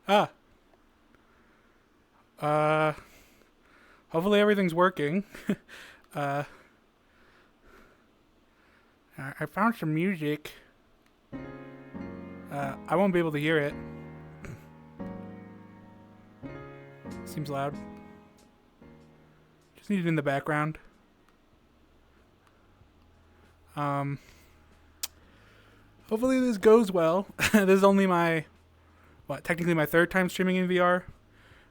Ah. Uh. Hopefully everything's working. uh. I found some music. I won't be able to hear it. Seems loud. Just need it in the background. Hopefully this goes well. This is only my, technically my third time streaming in VR.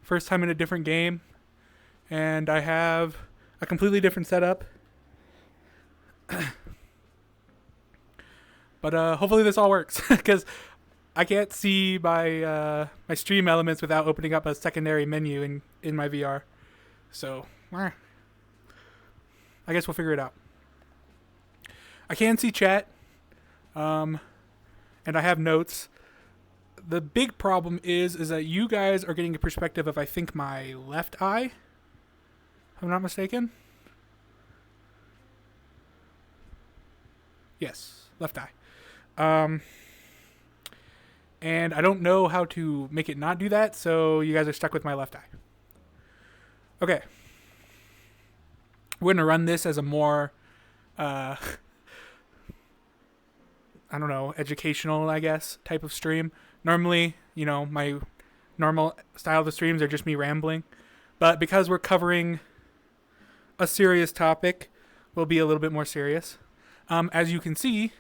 First time in a different game. And I have a completely different setup. But hopefully this all works. Because I can't see my my stream elements without opening up a secondary menu in my VR. So, I guess we'll figure it out. I can see chat. And I have notes. The big problem is that you guys are getting a perspective of, I think, my left eye. If I'm not mistaken. Yes, left eye. And I don't know how to make it not do that, so you guys are stuck with my left eye. Okay. We're going to run this as a more, I don't know, educational, I guess, type of stream. Normally, you know, my normal style of the streams are just me rambling. But because we're covering a serious topic, we'll be a little bit more serious. As you can see,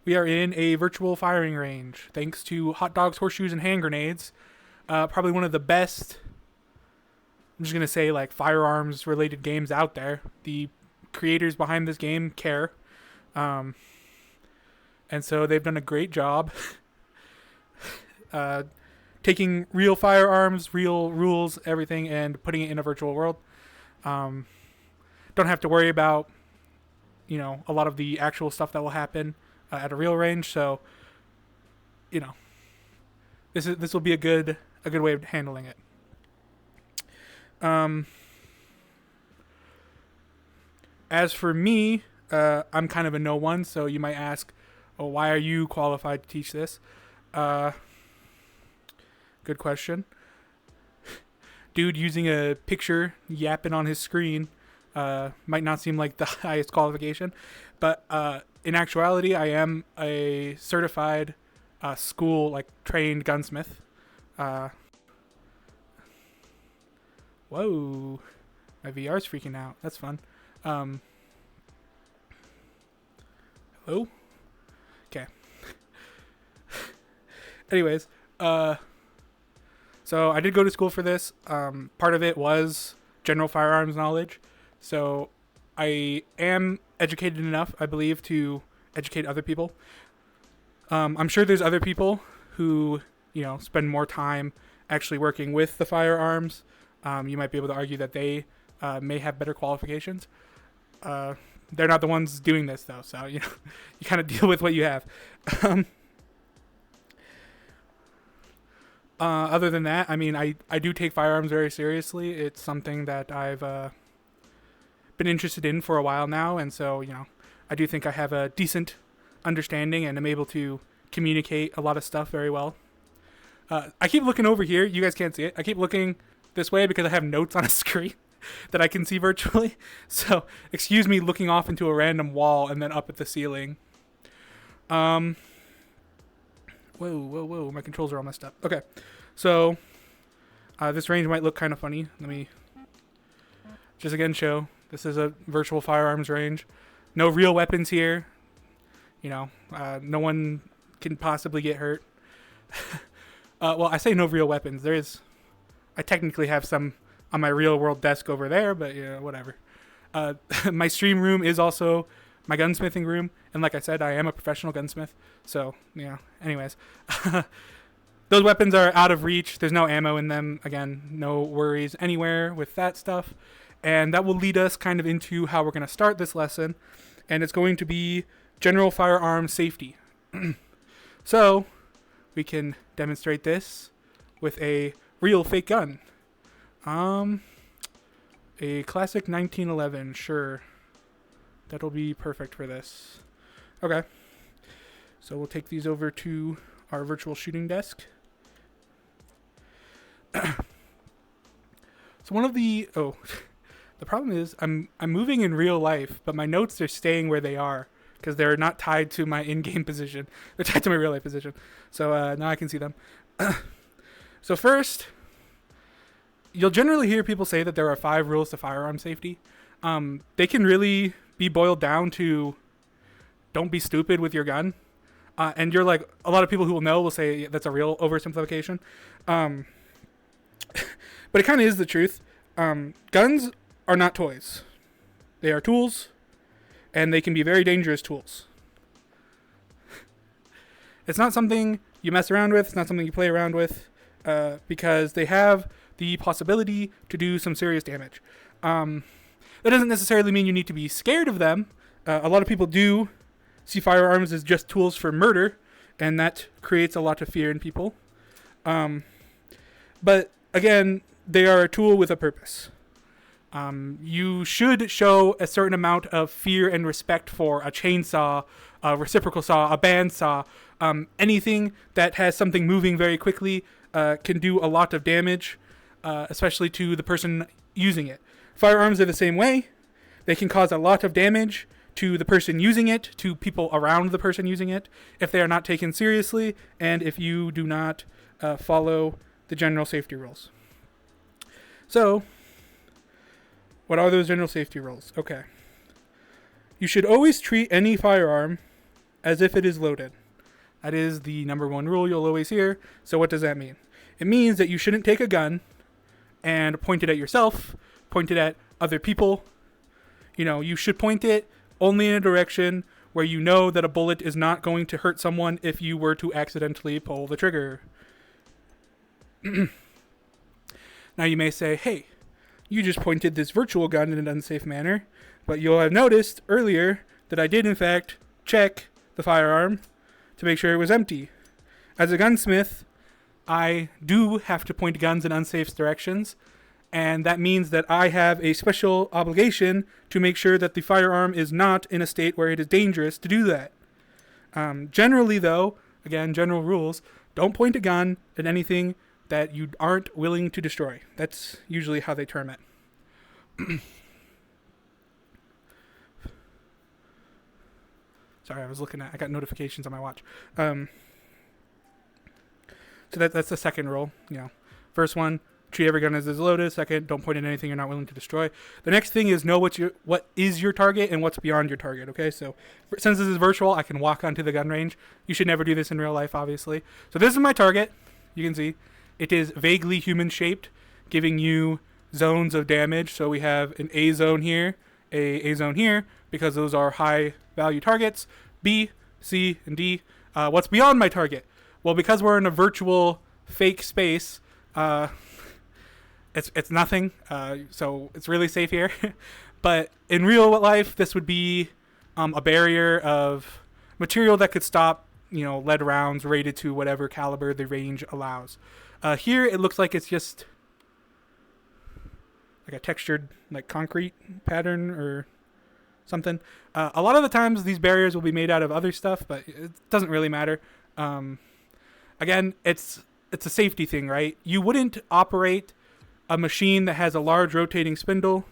we are in a virtual firing range, thanks to Hotdogs, Horseshoes, and hand grenades. Probably one of the best, I'm just going to say, like, firearms-related games out there. The creators behind this game care. And so they've done a great job taking real firearms, real rules, everything, and putting it in a virtual world. Don't have to worry about, you know, a lot of the actual stuff that will happen at a real range. So, you know, this will be a good way of handling it. As for me, I'm kind of a no one, so you might ask, oh, why are you qualified to teach this? Good question. Dude using a picture yapping on his screen might not seem like the highest qualification, but in actuality, I am a certified school, like, trained gunsmith. Whoa, my VR's freaking out. That's fun. Hello? Okay. Anyways, so I did go to school for this. Part of it was general firearms knowledge. So I am educated enough, I believe, to educate other people. I'm sure there's other people who, you know, spend more time actually working with the firearms. You might be able to argue that they may have better qualifications. They're not the ones doing this, though, so, you know, you kind of deal with what you have. Other than that, I mean, I do take firearms very seriously. It's something that I've been interested in for a while now, and so, you know, I do think I have a decent understanding and I'm able to communicate a lot of stuff very well. I keep looking over here. You guys can't see it. I keep looking this way because I have notes on a screen that I can see virtually. So, excuse me looking off into a random wall and then up at the ceiling. Whoa, my controls are all messed up. Okay, so this range might look kind of funny. Let me just again show. This is a virtual firearms range. No real weapons here. You know, no one can possibly get hurt. Well, I say no real weapons. I technically have some on my real world desk over there, but, you know, whatever. My stream room is also my gunsmithing room, and like I said, I am a professional gunsmith, so, you know, anyways. Those weapons are out of reach. There's no ammo in them. Again, no worries anywhere with that stuff. And that will lead us kind of into how we're going to start this lesson, and it's going to be general firearm safety. So, we can demonstrate this with a real fake gun. A classic 1911, sure. That'll be perfect for this. Okay. So we'll take these over to our virtual shooting desk. So one of the the problem is I'm moving in real life, but my notes are staying where they are because they're not tied to my in-game position. They're tied to my real life position. So now I can see them. So first, you'll generally hear people say that there are 5 rules to firearm safety. They can really be boiled down to don't be stupid with your gun. And you're like, a lot of people who will know will say that's a real oversimplification. But it kind of is the truth. Guns are not toys. They are tools, and they can be very dangerous tools. It's not something you mess around with. It's not something you play around with, because they have the possibility to do some serious damage. That doesn't necessarily mean you need to be scared of them. A lot of people do see firearms as just tools for murder, and that creates a lot of fear in people. But again, they are a tool with a purpose. You should show a certain amount of fear and respect for a chainsaw, a reciprocal saw, a bandsaw, anything that has something moving very quickly can do a lot of damage, especially to the person using it. Firearms are the same way. They can cause a lot of damage to the person using it, to people around the person using it, if they are not taken seriously, and if you do not follow the general safety rules. So, what are those general safety rules? Okay. You should always treat any firearm as if it is loaded. That is the number 1 rule you'll always hear. So what does that mean? It means that you shouldn't take a gun and point it at yourself, point it at other people. You should point it only in a direction where you know that a bullet is not going to hurt someone if you were to accidentally pull the trigger. Now you may say, hey, you just pointed this virtual gun in an unsafe manner, but you'll have noticed earlier that I did in fact check the firearm to make sure it was empty. As a gunsmith, I do have to point guns in unsafe directions, and that means that I have a special obligation to make sure that the firearm is not in a state where it is dangerous to do that. Generally, though, again, general rules, don't point a gun at anything that you aren't willing to destroy. That's usually how they term it. Sorry, I got notifications on my watch. So that's the second rule. First one, treat every gun as is loaded. Second, don't point at anything you're not willing to destroy. The next thing is know what is your target and what's beyond your target. Okay, so since this is virtual, I can walk onto the gun range. You should never do this in real life, obviously. So this is my target. You can see it is vaguely human shaped, giving you zones of damage. So we have an A zone here, a zone here, because those are high value targets. B, C, and D. What's beyond my target? Well, because we're in a virtual fake space, it's nothing. So it's really safe here. But in real life, this would be a barrier of material that could stop, lead rounds rated to whatever caliber the range allows. Here, it looks like it's just like a textured, concrete pattern or something. A lot of the times, these barriers will be made out of other stuff, but it doesn't really matter. Again, it's a safety thing, right? You wouldn't operate a machine that has a large rotating spindle.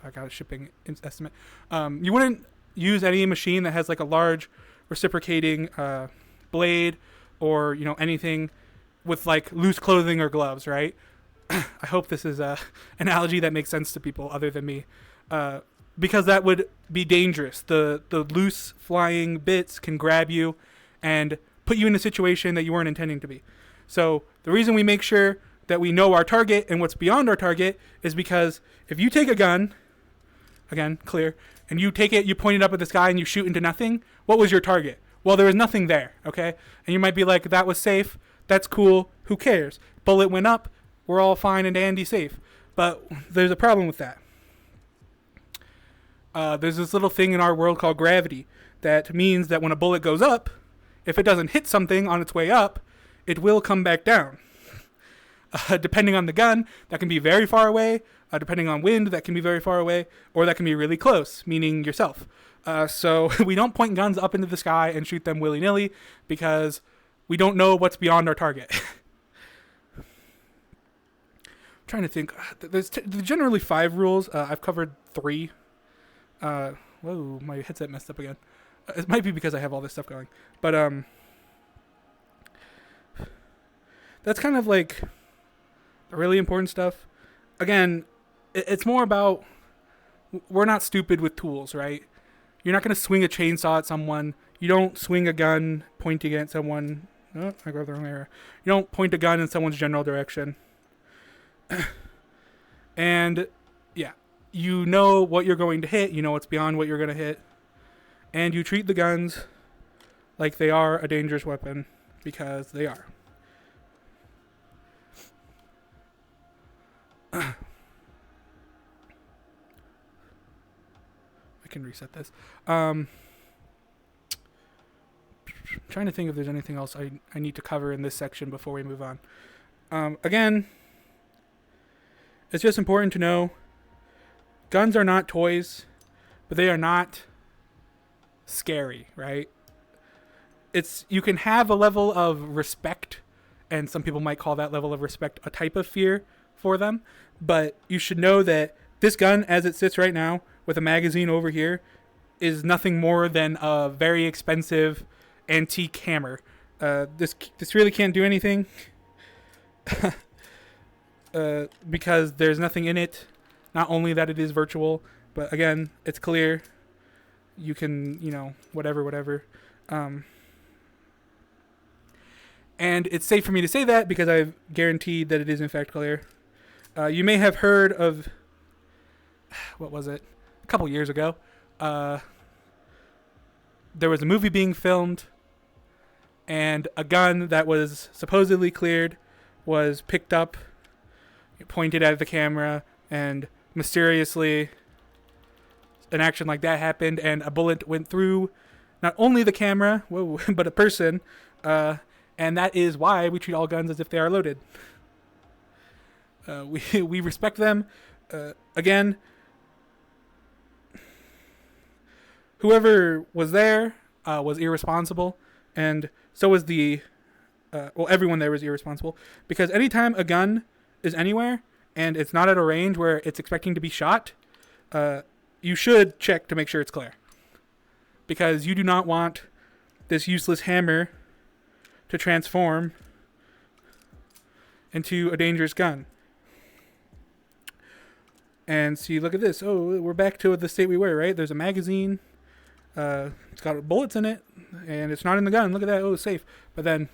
I got a shipping estimate. You wouldn't use any machine that has a large reciprocating blade or anything with loose clothing or gloves, right? I hope this is a analogy that makes sense to people other than me, because that would be dangerous. The loose flying bits can grab you and put you in a situation that you weren't intending to be. So the reason we make sure that we know our target and what's beyond our target is because if you take a gun, again, clear, and you take it, you point it up at the sky and you shoot into nothing, what was your target? Well, there was nothing there, okay? And you might be like, that was safe, that's cool, who cares? Bullet went up, we're all fine and dandy safe. But there's a problem with that. There's this little thing in our world called gravity that means that when a bullet goes up, if it doesn't hit something on its way up, it will come back down. Depending on the gun, that can be very far away. Depending on wind, that can be very far away. Or that can be really close, meaning yourself. So we don't point guns up into the sky and shoot them willy-nilly because we don't know what's beyond our target. trying to think. There's generally 5 rules. I've covered 3. Whoa, my headset messed up again. It might be because I have all this stuff going. But that's kind of like the really important stuff. Again, it's more about, we're not stupid with tools, right? You're not going to swing a chainsaw at someone. You don't swing a gun pointing at someone. Oh, I grabbed the wrong area. You don't point a gun in someone's general direction. And yeah, you know what you're going to hit. You know what's beyond what you're going to hit. And you treat the guns like they are a dangerous weapon, because they are. I can reset this. Trying to think if there's anything else I need to cover in this section before we move on. Again, it's just important to know guns are not toys, but they are not scary, right? You can have a level of respect, and some people might call that level of respect a type of fear for them, but you should know that this gun, as it sits right now with a magazine over here, is nothing more than a very expensive antique hammer. This really can't do anything because there's nothing in it. Not only that it is virtual, but again, it's clear. You can, whatever. And it's safe for me to say that because I've guaranteed that it is in fact clear. You may have heard of, what was it? A couple years ago. There was a movie being filmed, and a gun that was supposedly cleared was picked up, pointed at the camera, and mysteriously an action like that happened, and a bullet went through not only the camera, but a person, and that is why we treat all guns as if they are loaded. We respect them. Again, whoever was there was irresponsible, and so was everyone there was irresponsible, because anytime a gun is anywhere and it's not at a range where it's expecting to be shot, you should check to make sure it's clear, because you do not want this useless hammer to transform into a dangerous gun. And see, look at this. Oh, we're back to the state we were, right? There's a magazine. It's got bullets in it, and it's not in the gun. Look at that. Oh, it's safe. But then,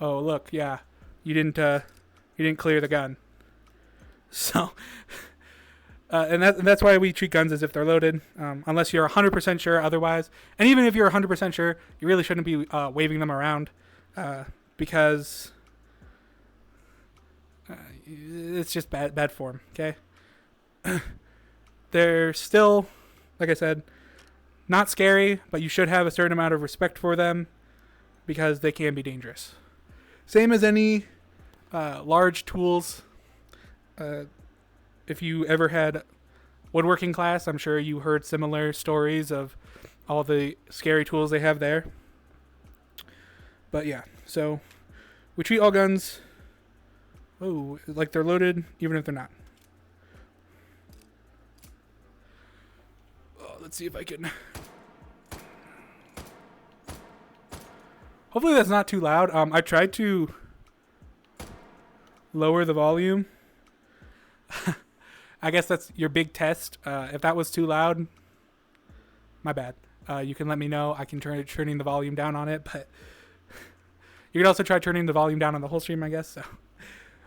oh, look, yeah, you didn't clear the gun. So, and that's why we treat guns as if they're loaded, unless you're 100% sure otherwise. And even if you're 100% sure, you really shouldn't be waving them around, because it's just bad form. Okay. They're still, like I said, not scary, but you should have a certain amount of respect for them because they can be dangerous. Same as any large tools. If you ever had woodworking class, I'm sure you heard similar stories of all the scary tools they have there. But yeah, so we treat all guns like they're loaded, even if they're not. Let's see if I can. Hopefully that's not too loud. I tried to lower the volume. I guess that's your big test. If that was too loud, my bad. You can let me know. I can turning the volume down on it, but you can also try turning the volume down on the whole stream, I guess. So,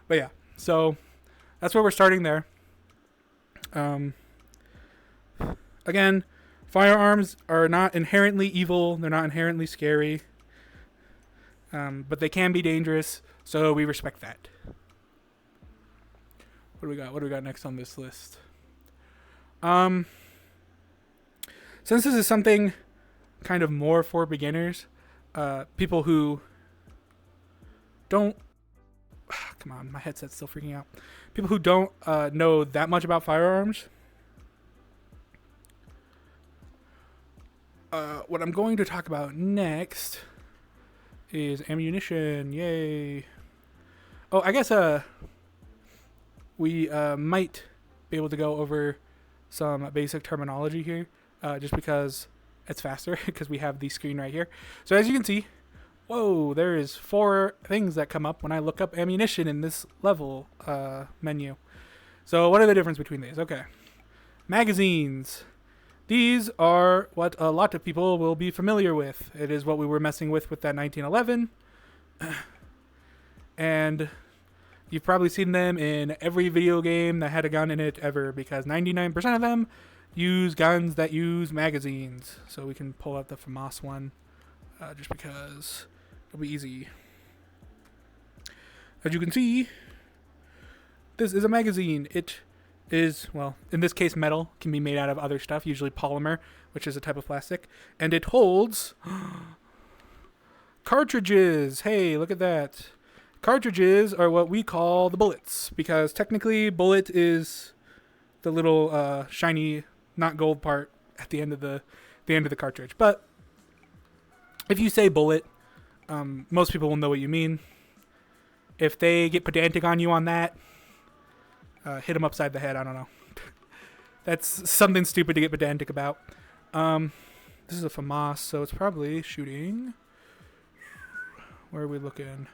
but yeah, so that's where we're starting there. Again, firearms are not inherently evil. They're not inherently scary. But they can be dangerous, so we respect that. What do we got? What do we got next on this list? Since this is something kind of more for beginners, people who don't... Come on, my headset's still freaking out. People who don't know that much about firearms... what I'm going to talk about next is ammunition. Yay. Oh, I guess we might be able to go over some basic terminology here, just because it's faster because we have the screen right here. So as you can see, whoa, there is 4 things that come up when I look up ammunition in this level menu. So what are the difference between these? Okay. Magazines. These are what a lot of people will be familiar with. It is what we were messing with that 1911. And you've probably seen them in every video game that had a gun in it ever, because 99% of them use guns that use magazines. So we can pull out the FAMAS one, just because it'll be easy. As you can see, this is a magazine. It is, well, in this case metal, can be made out of other stuff, usually polymer, which is a type of plastic. And it holds cartridges. Hey, look at that. Cartridges are what we call the bullets, because technically bullet is the little shiny, not gold part at the end of the cartridge. But if you say bullet, most people will know what you mean. If they get pedantic on you on that, hit them upside the head. I don't know. That's something stupid to get pedantic about. This is a FAMAS, so it's probably shooting. Where are we looking?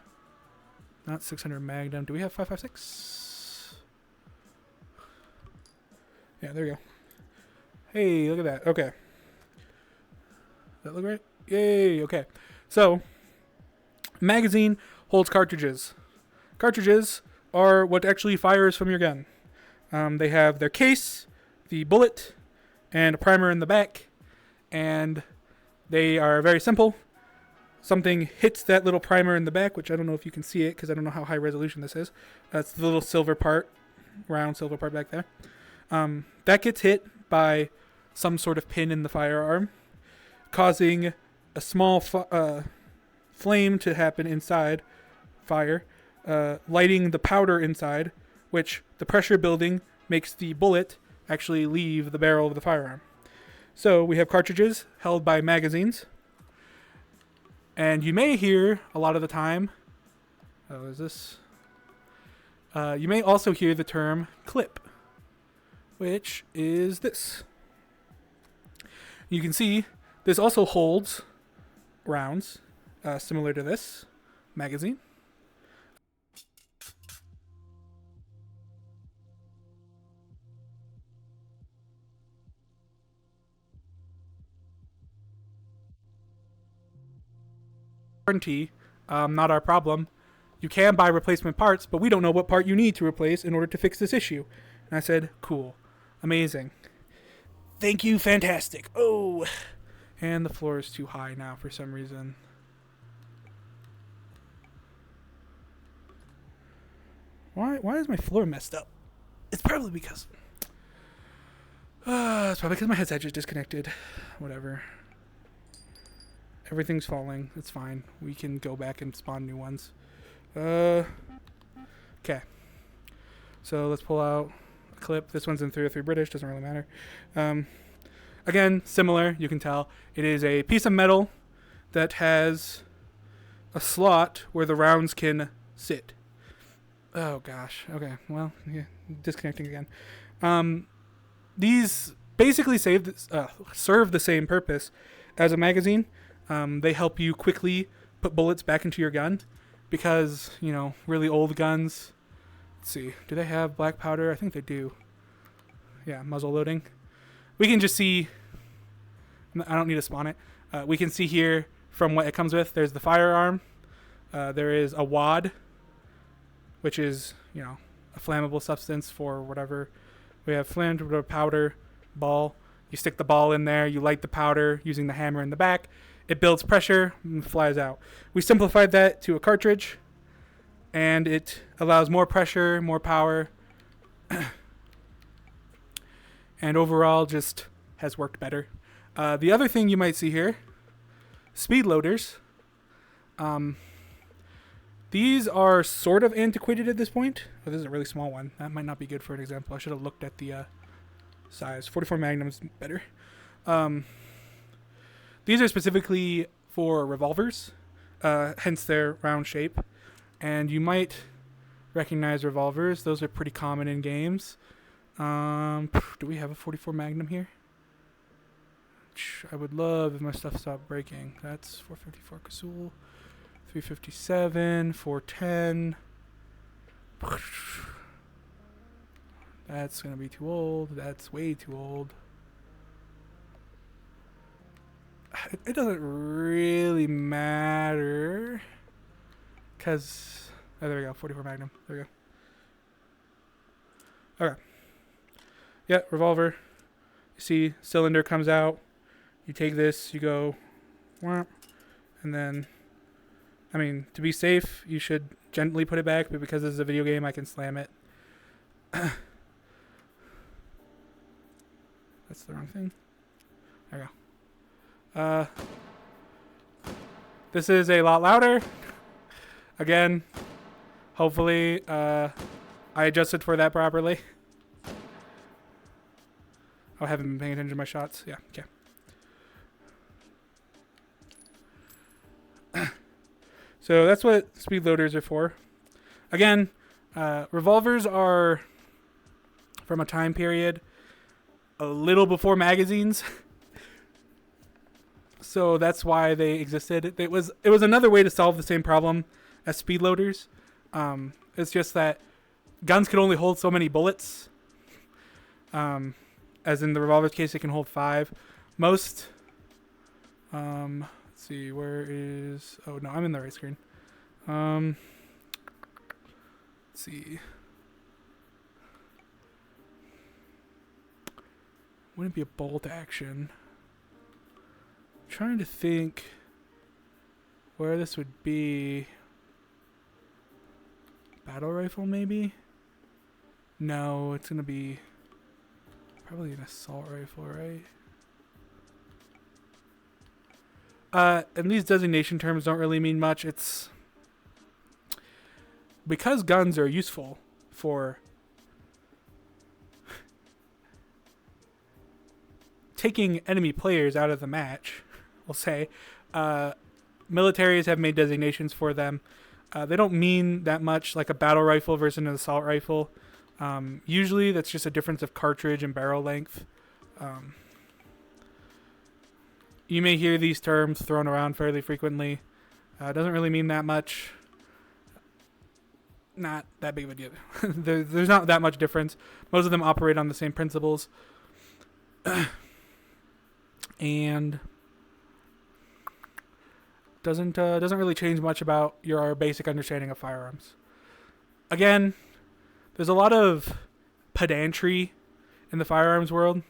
Not 600 Magnum. Do we have 5.56? Yeah, there we go. Hey, look at that. Okay. Does that look right? Yay, okay. So, magazine holds cartridges. Cartridges are what actually fires from your gun. They have their case, the bullet, and a primer in the back. And they are very simple. Something hits that little primer in the back, which I don't know if you can see it because I don't know how high resolution this is. That's the little silver part, round silver part back there. That gets hit by some sort of pin in the firearm, causing a small flame to happen inside, fire, lighting the powder inside, which the pressure building makes the bullet actually leave the barrel of the firearm. So we have cartridges held by magazines. And you may hear a lot of the time, you may also hear the term clip, which is this. You can see this also holds rounds, similar to this magazine. Warranty, not our problem. You can buy replacement parts, but we don't know what part you need to replace in order to fix this issue. And I said, cool, amazing, thank you, fantastic. Oh, and the floor is too high now for some reason. Why is my floor messed up? It's probably because my headset just disconnected. Whatever. Everything's falling. It's fine. We can go back and spawn new ones. Okay. So let's pull out a clip. This one's in 303 British. Doesn't really matter. Again, similar. You can tell. It is a piece of metal that has a slot where the rounds can sit. Oh, gosh. Okay. Well, yeah, disconnecting again. These basically serve the same purpose as a magazine. They help you quickly put bullets back into your gun because, you know, really old guns. Let's see. Do they have black powder? I think they do. Yeah, muzzle loading. We can just see. I don't need to spawn it. We can see here from what it comes with. There's the firearm. There is a wad, which is, you know, a flammable substance for whatever. We have flammable powder, ball. You stick the ball in there. You light the powder using the hammer in the back. It builds pressure and flies out. We simplified that to a cartridge, and it allows more pressure, more power, and overall just has worked better. The other thing you might see here, speed loaders. These are sort of antiquated at this point. Oh, this is a really small one. That might not be good for an example. I should have looked at the size. 44 Magnum is better. These are specifically for revolvers, hence their round shape. And you might recognize revolvers. Those are pretty common in games. Do we have a 44 Magnum here? I would love if my stuff stopped breaking. That's 454 Cazul, 357, 410. That's gonna be too old. That's way too old. It doesn't really matter, cause there we go, 44 Magnum. There we go. Okay. Yeah, revolver. You see, cylinder comes out. You take this, you go, and then, I mean, to be safe, you should gently put it back, but because this is a video game, I can slam it. That's the wrong thing. There we go. This is a lot louder. Again, hopefully, I adjusted for that properly. I haven't been paying attention to my shots. Yeah, okay. So that's what speed loaders are for. Again, revolvers are from a time period a little before magazines. So that's why they existed. It was another way to solve the same problem as speed loaders. It's just that guns could only hold so many bullets. As in the revolver's case, it can hold 5. Most, let's see, where is, oh no, I'm in the right screen. Let's see. Wouldn't be a bolt action. I'm trying to think where this would be. Battle rifle, maybe? No, it's gonna be probably an assault rifle, right? And these designation terms don't really mean much. It's because guns are useful for taking enemy players out of the match, we'll say. Militaries have made designations for them. They don't mean that much, like a battle rifle versus an assault rifle. Usually that's just a difference of cartridge and barrel length. You may hear these terms thrown around fairly frequently. It doesn't really mean that much. Not that big of a deal. There's not that much difference. Most of them operate on the same principles. And doesn't really change much about your basic understanding of firearms. Again, there's a lot of pedantry in the firearms world.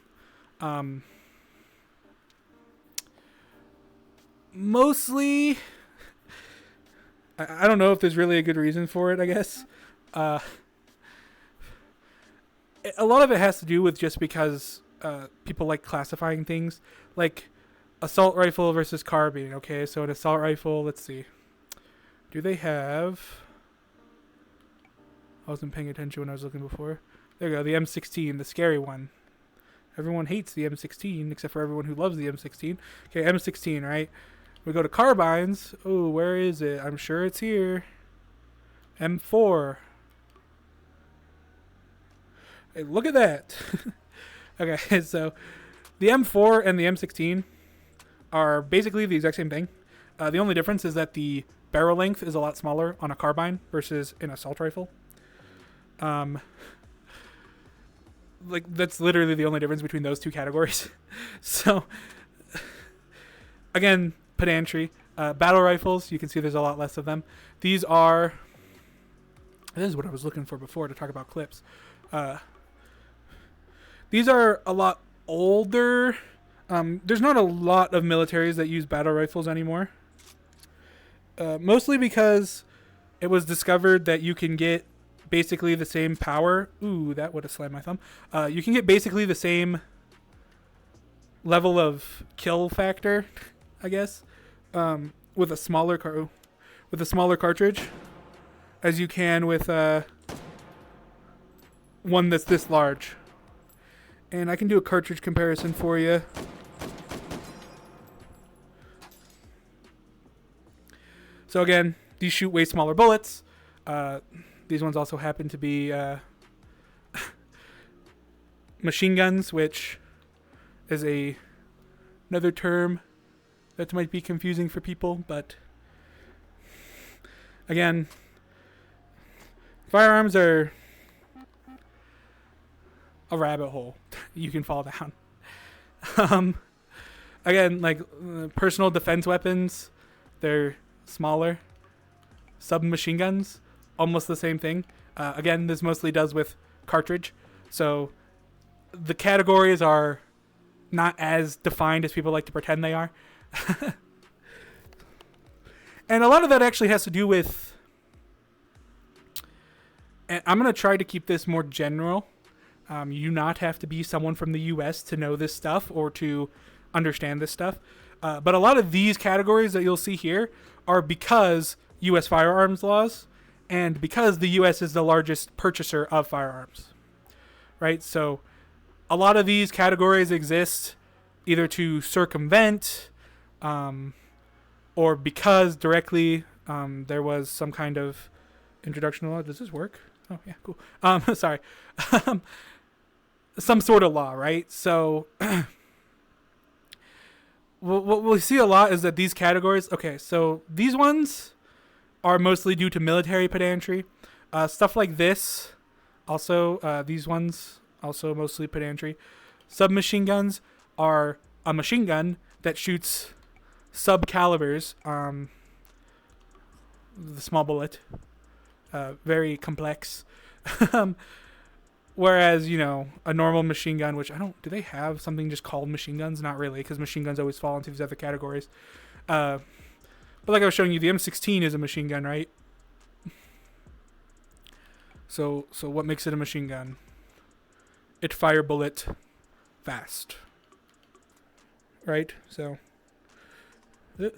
Mostly, I don't know if there's really a good reason for it, I guess. A lot of it has to do with just because people like classifying things. Like assault rifle versus carbine. Okay, so an assault rifle, let's see. Do they have... I wasn't paying attention when I was looking before. There you go, the M16, the scary one. Everyone hates the M16, except for everyone who loves the M16. Okay, M16, right? We go to carbines. Oh, where is it? I'm sure it's here. M4. Hey, look at that. Okay, so the M4 and the M16 are basically the exact same thing. The only difference is that the barrel length is a lot smaller on a carbine versus an assault rifle. Like that's literally the only difference between those two categories. So, again, pedantry. Battle rifles, you can see there's a lot less of them. This is what I was looking for before to talk about clips. These are a lot older. There's not a lot of militaries that use battle rifles anymore. Mostly because it was discovered that you can get basically the same power. Ooh, that would have slammed my thumb. You can get basically the same level of kill factor, I guess, with a smaller cartridge, as you can with one that's this large. And I can do a cartridge comparison for you. So again, these shoot way smaller bullets. These ones also happen to be machine guns, which is another term that might be confusing for people, but again, firearms are a rabbit hole you can fall down. Again, like personal defense weapons, they're smaller. Submachine guns, almost the same thing. Again, this mostly does with cartridge, so the categories are not as defined as people like to pretend they are. And a lot of that actually has to do with, and I'm going to try to keep this more general. You do not have to be someone from the US to know this stuff or to understand this stuff. But a lot of these categories that you'll see here are because US firearms laws and because the US is the largest purchaser of firearms. Right? So a lot of these categories exist either to circumvent or because directly there was some kind of introduction law. Does this work? Oh, yeah, cool. Sorry. Some sort of law, right? So what we see a lot is that these categories, okay, so these ones are mostly due to military pedantry. Stuff like this, also, these ones, also mostly pedantry. Submachine guns are a machine gun that shoots sub-calibers, the small bullet, very complex. Whereas, you know, a normal machine gun, which do they have something just called machine guns? Not really, because machine guns always fall into these other categories. But like I was showing you, the M16 is a machine gun, right? So what makes it a machine gun? It fire bullet fast. Right? So I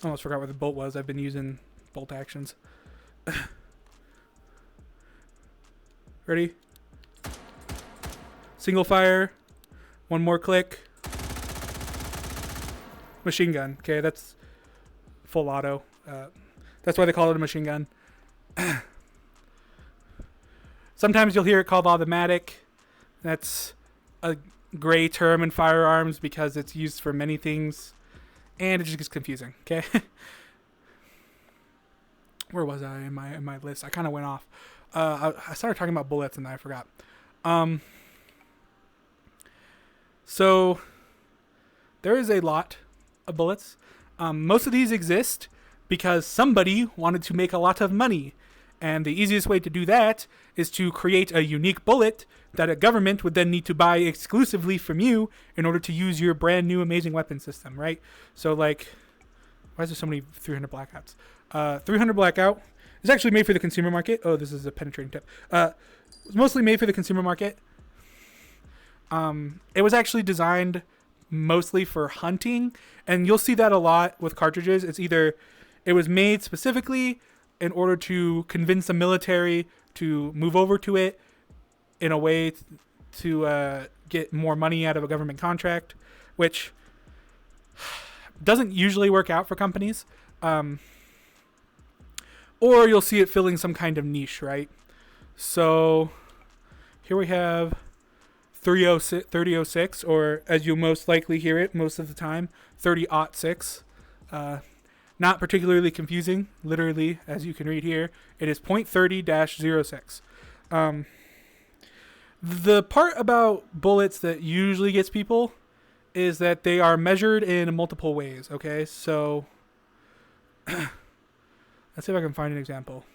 almost forgot what the bolt was. I've been using bolt actions. Ready? Single fire. One more click. Machine gun. Okay, that's full auto. That's why they call it a machine gun. Sometimes you'll hear it called automatic. That's a gray term in firearms because it's used for many things. And it just gets confusing, okay? Where was I in my list? I kind of went off. I started talking about bullets and then I forgot. So there is a lot of bullets. Most of these exist because somebody wanted to make a lot of money. And the easiest way to do that is to create a unique bullet that a government would then need to buy exclusively from you in order to use your brand new amazing weapon system, right? So like, why is there so many 300 blackouts? 300 blackout is actually made for the consumer market. Oh, this is a penetrating tip. It's mostly made for the consumer market. It was actually designed mostly for hunting, and you'll see that a lot with cartridges. It's either it was made specifically in order to convince the military to move over to it in a way to get more money out of a government contract, which doesn't usually work out for companies. Or you'll see it filling some kind of niche, right? So here we have 3006, or as you most likely hear it most of the time, 30-06. Not particularly confusing, literally, as you can read here. It is .30-06. The part about bullets that usually gets people is that they are measured in multiple ways, okay? So let's see if I can find an example.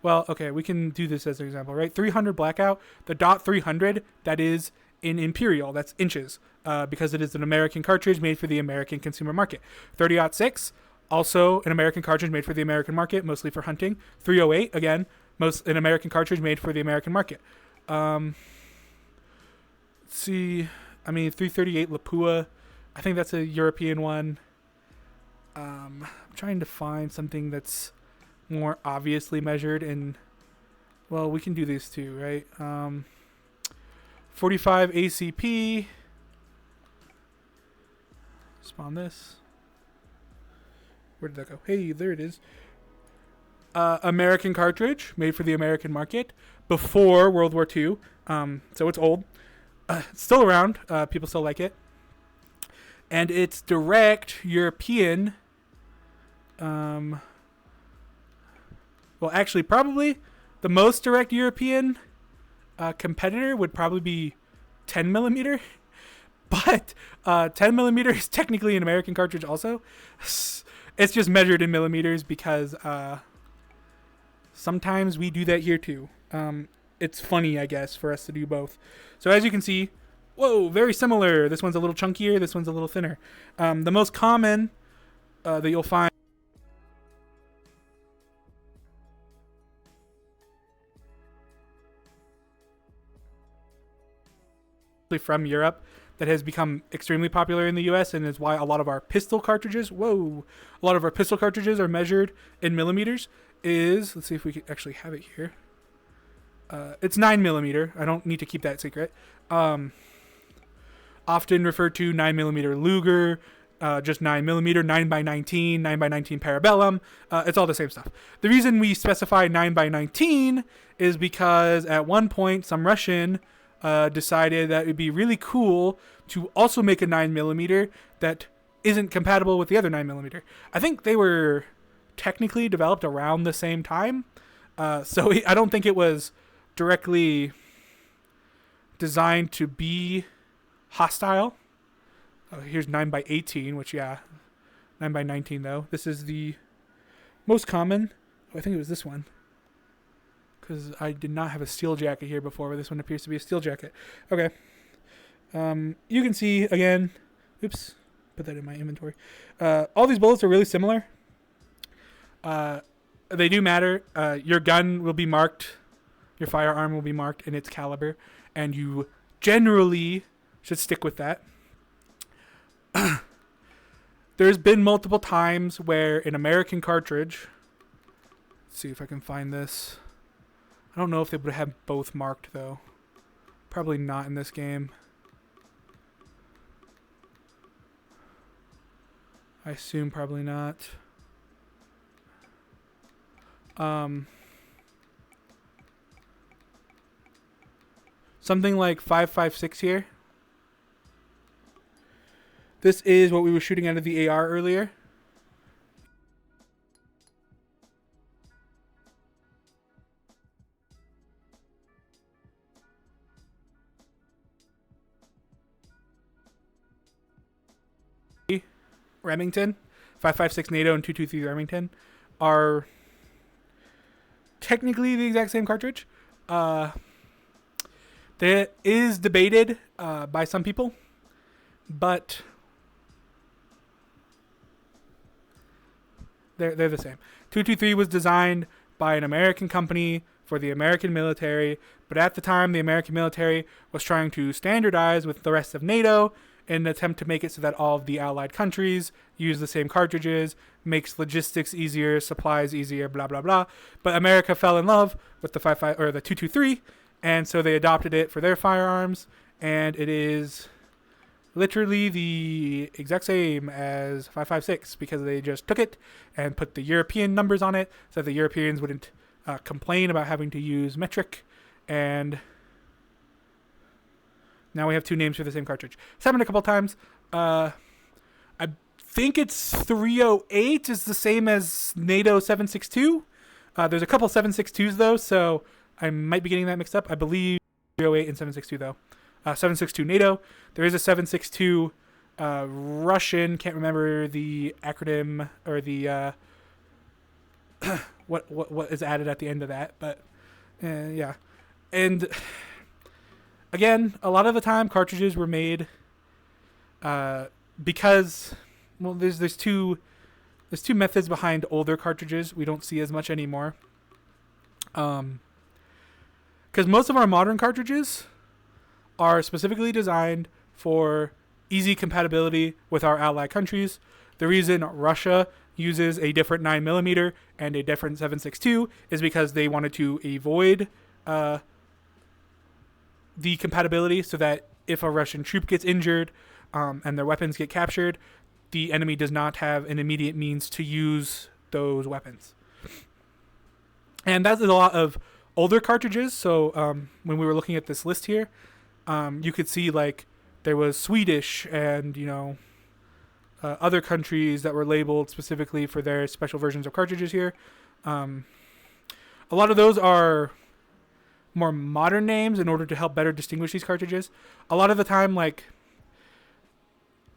Well, okay, we can do this as an example, right? 300 blackout, the .300, that is in imperial, that's inches, because it is an American cartridge made for the American consumer market. 30-06, also an American cartridge made for the American market, mostly for hunting. 308, again, an American cartridge made for the American market. Let's see, I mean, 338 Lapua, I think that's a European one. I'm trying to find something that's more obviously measured in, well, we can do these too, right? 45 ACP. Spawn this. Where did that go? Hey, there it is. American cartridge, made for the American market before World War II. So it's old. It's still around. People still like it. And it's direct European. Well, actually, probably the most direct European competitor would probably be 10 millimeter. But 10 millimeter is technically an American cartridge also. It's just measured in millimeters because sometimes we do that here too. It's funny, I guess, for us to do both. So as you can see, whoa, very similar. This one's a little chunkier. This one's a little thinner. The most common that you'll find from Europe that has become extremely popular in the US and is why a lot of our pistol cartridges, are measured in millimeters is, let's see if we can actually have it here. It's 9 millimeter. I don't need to keep that secret. Often referred to 9 millimeter Luger, just 9 millimeter, 9x19, 9x19 Parabellum. It's all the same stuff. The reason we specify 9x19 is because at one point some Russian decided that it'd be really cool to also make a 9 millimeter that isn't compatible with the other 9 millimeter. I think they were technically developed around the same time. So I don't think it was directly designed to be hostile. Here's 9x18, which, yeah, 9x19 though. This is the most common. I think it was this one, because I did not have a steel jacket here before, but this one appears to be a steel jacket. Okay. You can see, again, oops, put that in my inventory. All these bullets are really similar. They do matter. Your gun will be marked, your firearm will be marked in its caliber, and you generally should stick with that. There's been multiple times where an American cartridge, let's see if I can find this. I don't know if they would have both marked, though. Probably not in this game. I assume probably not. Something like 5.56 here. This is what we were shooting out of the AR earlier. Remington, 5.56 NATO and 223 Remington are technically the exact same cartridge. That is debated by some people, but they're the same. 223 was designed by an American company for the American military, but at the time the American military was trying to standardize with the rest of NATO in an attempt to make it so that all of the allied countries use the same cartridges, makes logistics easier, supplies easier, blah blah blah. But America fell in love with the 223, and so they adopted it for their firearms, and it is literally the exact same as 5.56 because they just took it and put the European numbers on it so that the Europeans wouldn't complain about having to use metric, and now we have two names for the same cartridge. It's happened a couple times. I think it's 308 is the same as NATO 762. There's a couple 762s though, so I might be getting that mixed up. I believe 308 and 762 though. 762 NATO. There is a 762 Russian. Can't remember the acronym or the what is added at the end of that, but yeah. And again, a lot of the time cartridges were made because, well, there's two methods behind older cartridges we don't see as much anymore. Because most of our modern cartridges are specifically designed for easy compatibility with our allied countries. The reason Russia uses a different 9mm and a different 7.62 is because they wanted to avoid the compatibility so that if a Russian troop gets injured and their weapons get captured, the enemy does not have an immediate means to use those weapons. And that's a lot of older cartridges. So when we were looking at this list here, you could see like there was Swedish and, you know, other countries that were labeled specifically for their special versions of cartridges here. A lot of those are more modern names in order to help better distinguish these cartridges. A lot of the time, like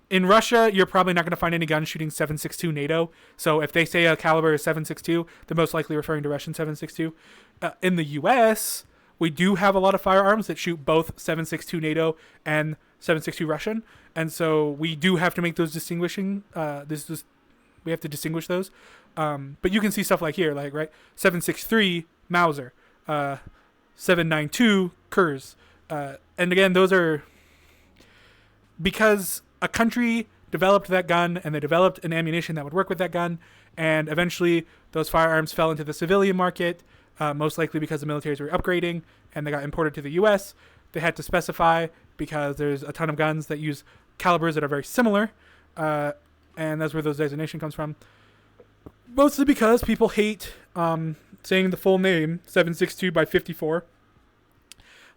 in Russia, you're probably not going to find any guns shooting 7.62 NATO. So if they say a caliber is 7.62, they're most likely referring to Russian 7.62. In the U.S., we do have a lot of firearms that shoot both 7.62 NATO and 7.62 Russian, and so we do have to make those distinguishing. We have to distinguish those. But you can see stuff like here, like right 7.63 Mauser, 7.92 Kurz, and again, those are because a country developed that gun and they developed an ammunition that would work with that gun, and eventually those firearms fell into the civilian market, most likely because the militaries were upgrading and they got imported to the U.S. They had to specify because there's a ton of guns that use calibers that are very similar, and that's where those designation comes from. Mostly because people hate saying the full name, 7.62 by 54,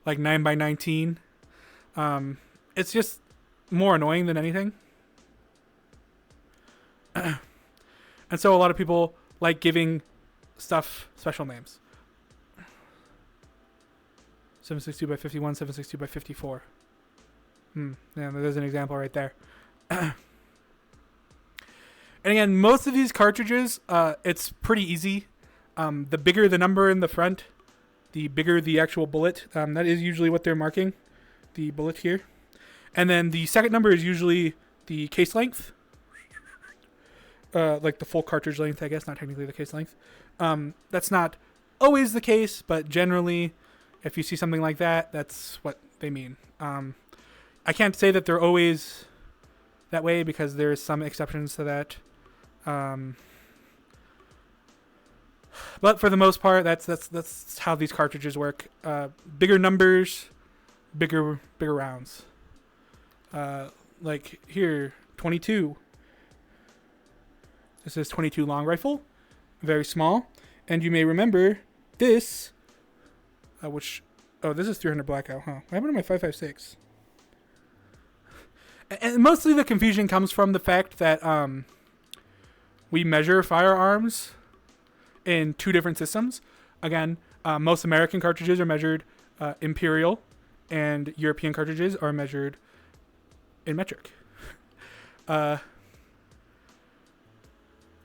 like 9 by 19. It's just more annoying than anything. And so a lot of people like giving stuff special names. 7.62 by 51, 7.62 by 54. Yeah, there's an example right there. And again, most of these cartridges, it's pretty easy. The bigger the number in the front, the bigger the actual bullet. That is usually what they're marking, the bullet here. And then the second number is usually the case length. Like the full cartridge length, I guess, not technically the case length. That's not always the case, but generally, if you see something like that, that's what they mean. I can't say that they're always that way because there's some exceptions to that. But for the most part, that's how these cartridges work. Bigger numbers, bigger rounds. Like here, 22. This is 22 long rifle, very small. And you may remember this, this is 300 blackout, huh? What happened to my 5.56? And mostly the confusion comes from the fact that we measure firearms in two different systems. Again, most American cartridges are measured imperial, and European cartridges are measured in metric.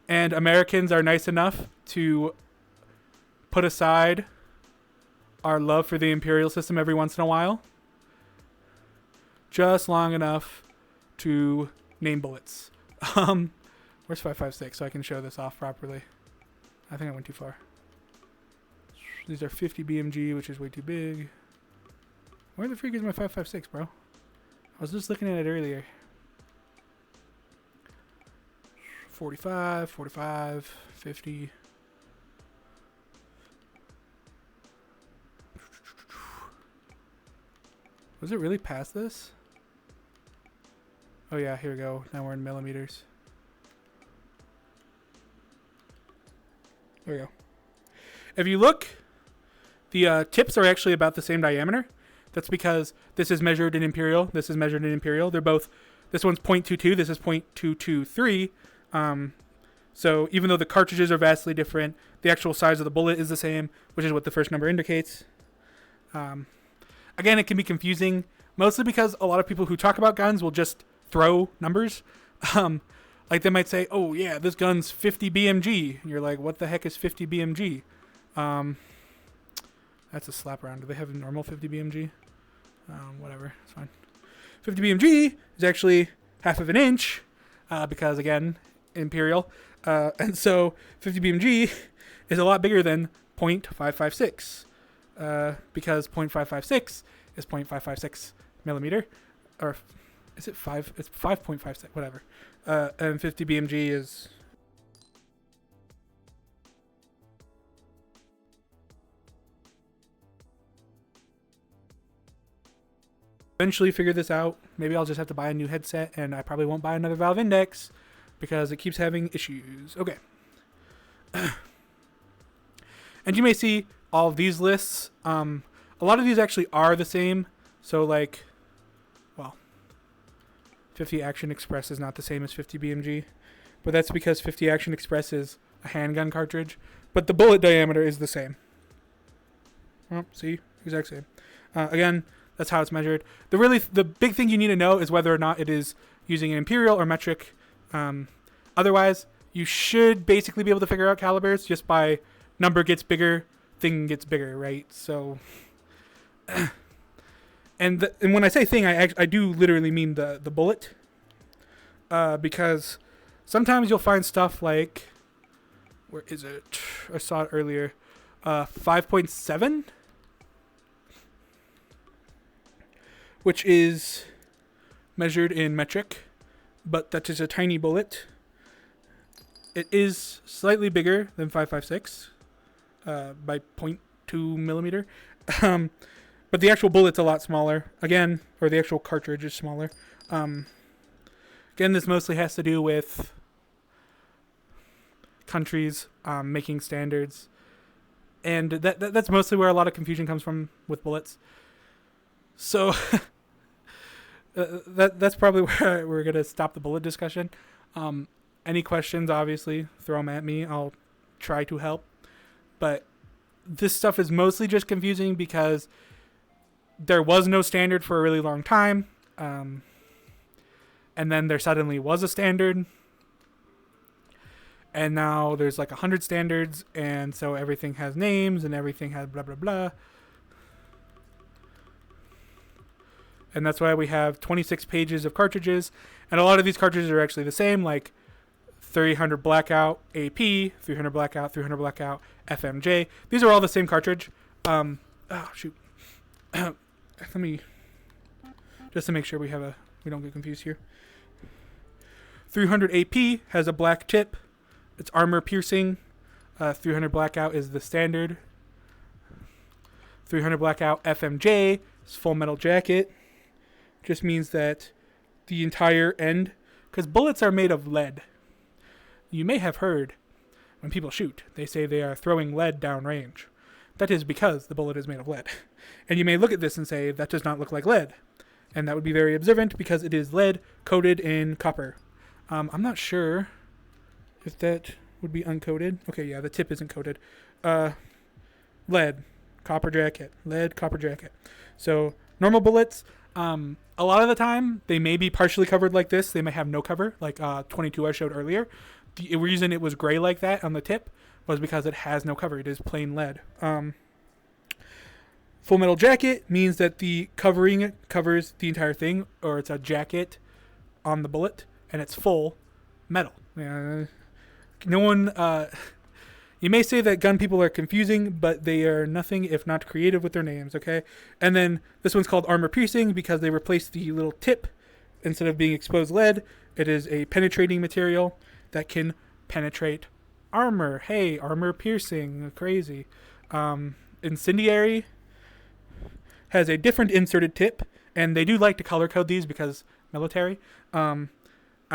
And Americans are nice enough to put aside our love for the imperial system every once in a while, just long enough to name bullets. Where's 5.56 so I can show this off properly? I think I went too far. These are 50 BMG, which is way too big. Where the freak is my 5.56, bro? I was just looking at it earlier. 45, 45, 50. Was it really past this? Oh yeah, here we go. Now we're in millimeters. There we go. If you look, the tips are actually about the same diameter. That's because this is measured in imperial. This is measured in imperial. They're both, this one's 0.22. This is 0.223. So even though the cartridges are vastly different, the actual size of the bullet is the same, which is what the first number indicates. Again, it can be confusing, mostly because a lot of people who talk about guns will just throw numbers. Like they might say, oh yeah, this gun's 50 BMG. And you're like, what the heck is 50 BMG? That's a slap round. Do they have a normal 50 BMG? Whatever, it's fine. 50 BMG is actually half of an inch, because again, imperial. And so 50 BMG is a lot bigger than 0.556, because 0.556 is 0.556 millimeter, or is it 5? It's 5.56, whatever. And 50 BMG is... Eventually figure this out. Maybe I'll just have to buy a new headset, and I probably won't buy another Valve Index, because it keeps having issues. Okay. And you may see all of these lists. A lot of these actually are the same. So like, well, 50 Action Express is not the same as 50 BMG, but that's because 50 Action Express is a handgun cartridge, but the bullet diameter is the same. Oh, see, exact same. Again, that's how it's measured. The big thing you need to know is whether or not it is using an imperial or metric. Otherwise, you should basically be able to figure out calibers just by number gets bigger, thing gets bigger, right? So, and when I say thing, I do literally mean the bullet, because sometimes you'll find stuff like, where is it? I saw it earlier, 5.7, which is measured in metric, but that is a tiny bullet. It is slightly bigger than 5.56 by 0.2 millimeter. But the actual bullet's a lot smaller. Again, or the actual cartridge is smaller. Again, this mostly has to do with countries making standards. And that's mostly where a lot of confusion comes from with bullets. So that's probably where we're going to stop the bullet discussion. Any questions, obviously, throw them at me. I'll try to help. But this stuff is mostly just confusing because there was no standard for a really long time. And then there suddenly was a standard. And now there's like 100 standards. And so everything has names and everything has blah, blah, blah. And that's why we have 26 pages of cartridges. And a lot of these cartridges are actually the same, like 300 Blackout AP, 300 Blackout, 300 Blackout FMJ. These are all the same cartridge. Oh, shoot. Let me, just to make sure we don't get confused here. 300 AP has a black tip. It's armor piercing. 300 Blackout is the standard. 300 Blackout FMJ is full metal jacket. Just means that the entire end, because bullets are made of lead. You may have heard when people shoot, they say they are throwing lead downrange. That is because the bullet is made of lead. And you may look at this and say, that does not look like lead. And that would be very observant because it is lead coated in copper. I'm not sure if that would be uncoated. Okay, yeah, the tip isn't coated. Lead, copper jacket, lead, copper jacket. So normal bullets, a lot of the time, they may be partially covered like this. They may have no cover, like 22 I showed earlier. The reason it was gray like that on the tip was because it has no cover. It is plain lead. Full metal jacket means that the covering covers the entire thing, or it's a jacket on the bullet, and it's full metal. No one... you may say that gun people are confusing, but they are nothing if not creative with their names, okay? And then this one's called armor piercing because they replaced the little tip. Instead of being exposed lead, it is a penetrating material that can penetrate armor. Hey, armor piercing, crazy. Incendiary has a different inserted tip, and they do like to color code these because military. I'm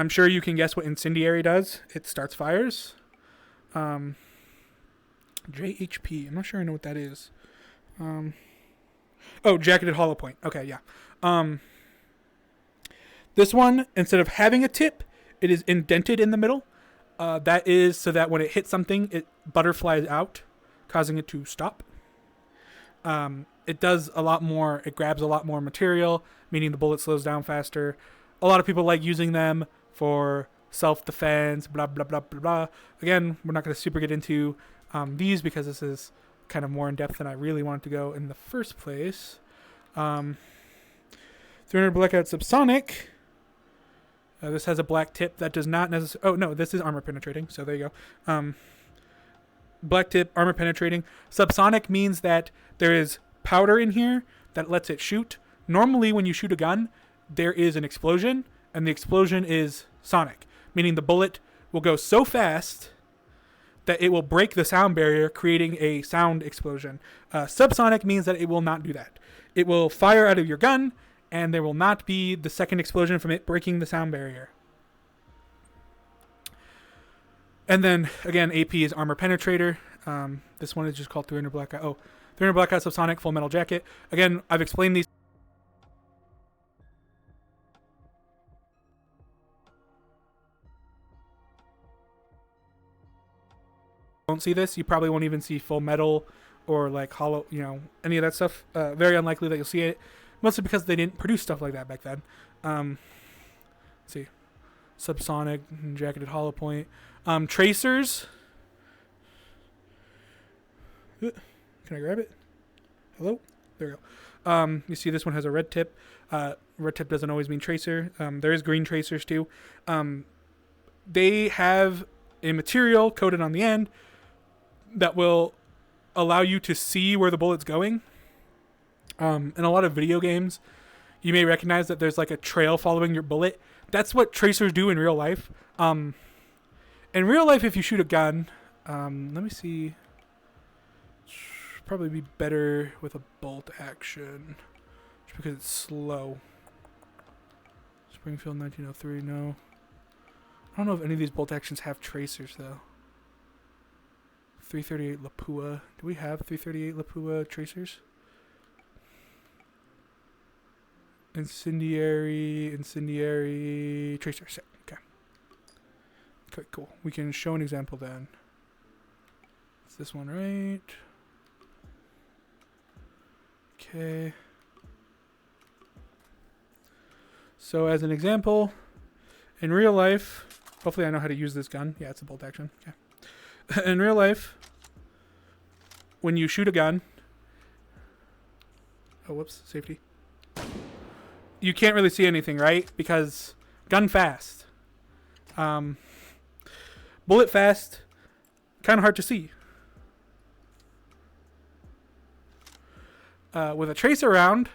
sure you can guess what incendiary does. It starts fires. JHP. I'm not sure I know what that is. Jacketed hollow point. Okay, yeah. This one, instead of having a tip, it is indented in the middle. That is so that when it hits something, it butterflies out, causing it to stop. It does a lot more. It grabs a lot more material, meaning the bullet slows down faster. A lot of people like using them for self-defense, blah, blah, blah, blah, blah. Again, we're not going to super get into these because this is kind of more in depth than I really wanted to go in the first place. 300 Blackout Subsonic. This has a black tip that does not necessarily... Oh, no, this is armor penetrating, so there you go. Black tip, armor penetrating. Subsonic means that there is powder in here that lets it shoot. Normally, when you shoot a gun, there is an explosion, and the explosion is sonic, meaning the bullet will go so fast that it will break the sound barrier, creating a sound explosion. Subsonic means that it will not do that. It will fire out of your gun, and there will not be the second explosion from it breaking the sound barrier. And then again, AP is armor penetrator. This one is just called 300 blackout. Oh, 300 blackout subsonic full metal jacket. Again, I've explained these. Don't see this. You probably won't even see full metal or like hollow, any of that stuff. Very unlikely that you'll see it, mostly because they didn't produce stuff like that back then. Let's see, subsonic jacketed hollow point. Tracers. Can I grab it? Hello? There we go. You see this one has a red tip. Red tip doesn't always mean tracer. There is green tracers too. They have a material coated on the end that will allow you to see where the bullet's going. In a lot of video games, you may recognize that there's like a trail following your bullet. That's what tracers do in real life. In real life, if you shoot a gun, let me see. Probably be better with a bolt action, just because it's slow. Springfield 1903, no. I don't know if any of these bolt actions have tracers though. 338 Lapua. Do we have 338 Lapua tracers? Incendiary tracers. Okay. Okay, cool. We can show an example then. It's this one, right? Okay. So as an example, in real life, hopefully I know how to use this gun. Yeah, it's a bolt action. Okay. In real life, when you shoot a gun, oh, whoops, safety. You can't really see anything, right? Because gun fast. Bullet fast, kind of hard to see. With a tracer round,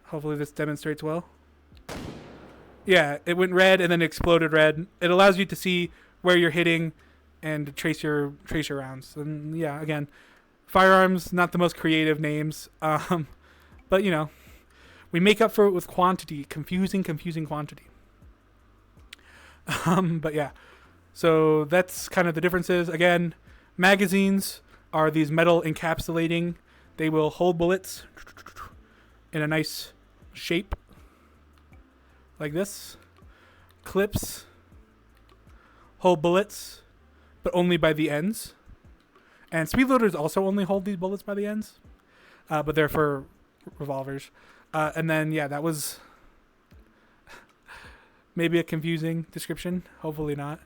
hopefully this demonstrates well. Yeah, it went red and then exploded red. It allows you to see where you're hitting and trace your rounds. And yeah, again, firearms, not the most creative names. But we make up for it with quantity. Confusing quantity. But yeah, so that's kind of the differences. Again, magazines are these metal encapsulating. They will hold bullets in a nice shape like this. Clips hold bullets, but only by the ends. And speed loaders also only hold these bullets by the ends, but they're for revolvers. And then, yeah, that was maybe a confusing description. Hopefully not.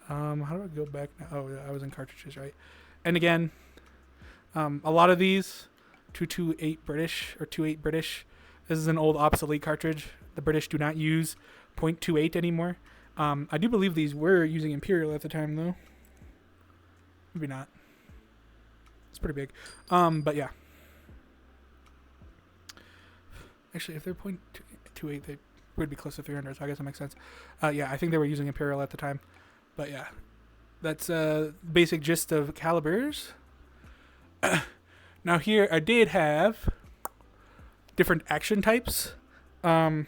How do I go back now? Oh, I was in cartridges, right? And again, a lot of these 228 British or 28 British. This is an old obsolete cartridge. The British do not use .28 anymore. I do believe these were using Imperial at the time, though. Maybe not. It's pretty big. But yeah. Actually, if they're .28, they would be close to 300, so I guess that makes sense. Yeah, I think they were using Imperial at the time. But yeah, that's basic gist of calibers. Now here, I did have different action types. And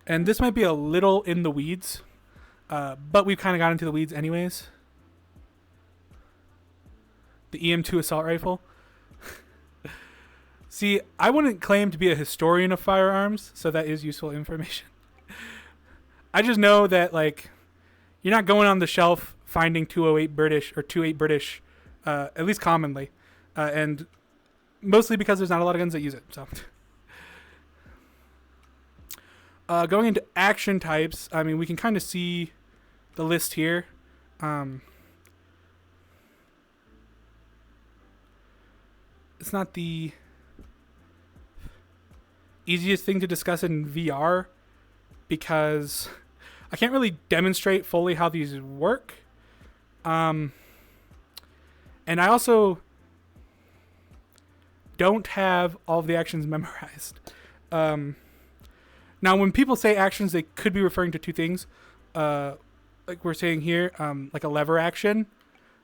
this might be a little in the weeds, but we've kind of got into the weeds anyways. The EM2 assault rifle. See, I wouldn't claim to be a historian of firearms, so that is useful information. I just know that, like, you're not going on the shelf finding 208 British or 28 British, at least commonly, and mostly because there's not a lot of guns that use it. So, going into action types, I mean, we can kind of see the list here. It's not the easiest thing to discuss in VR because I can't really demonstrate fully how these work. And I also don't have all of the actions memorized. Now, when people say actions, they could be referring to two things. Like we're saying here, like a lever action.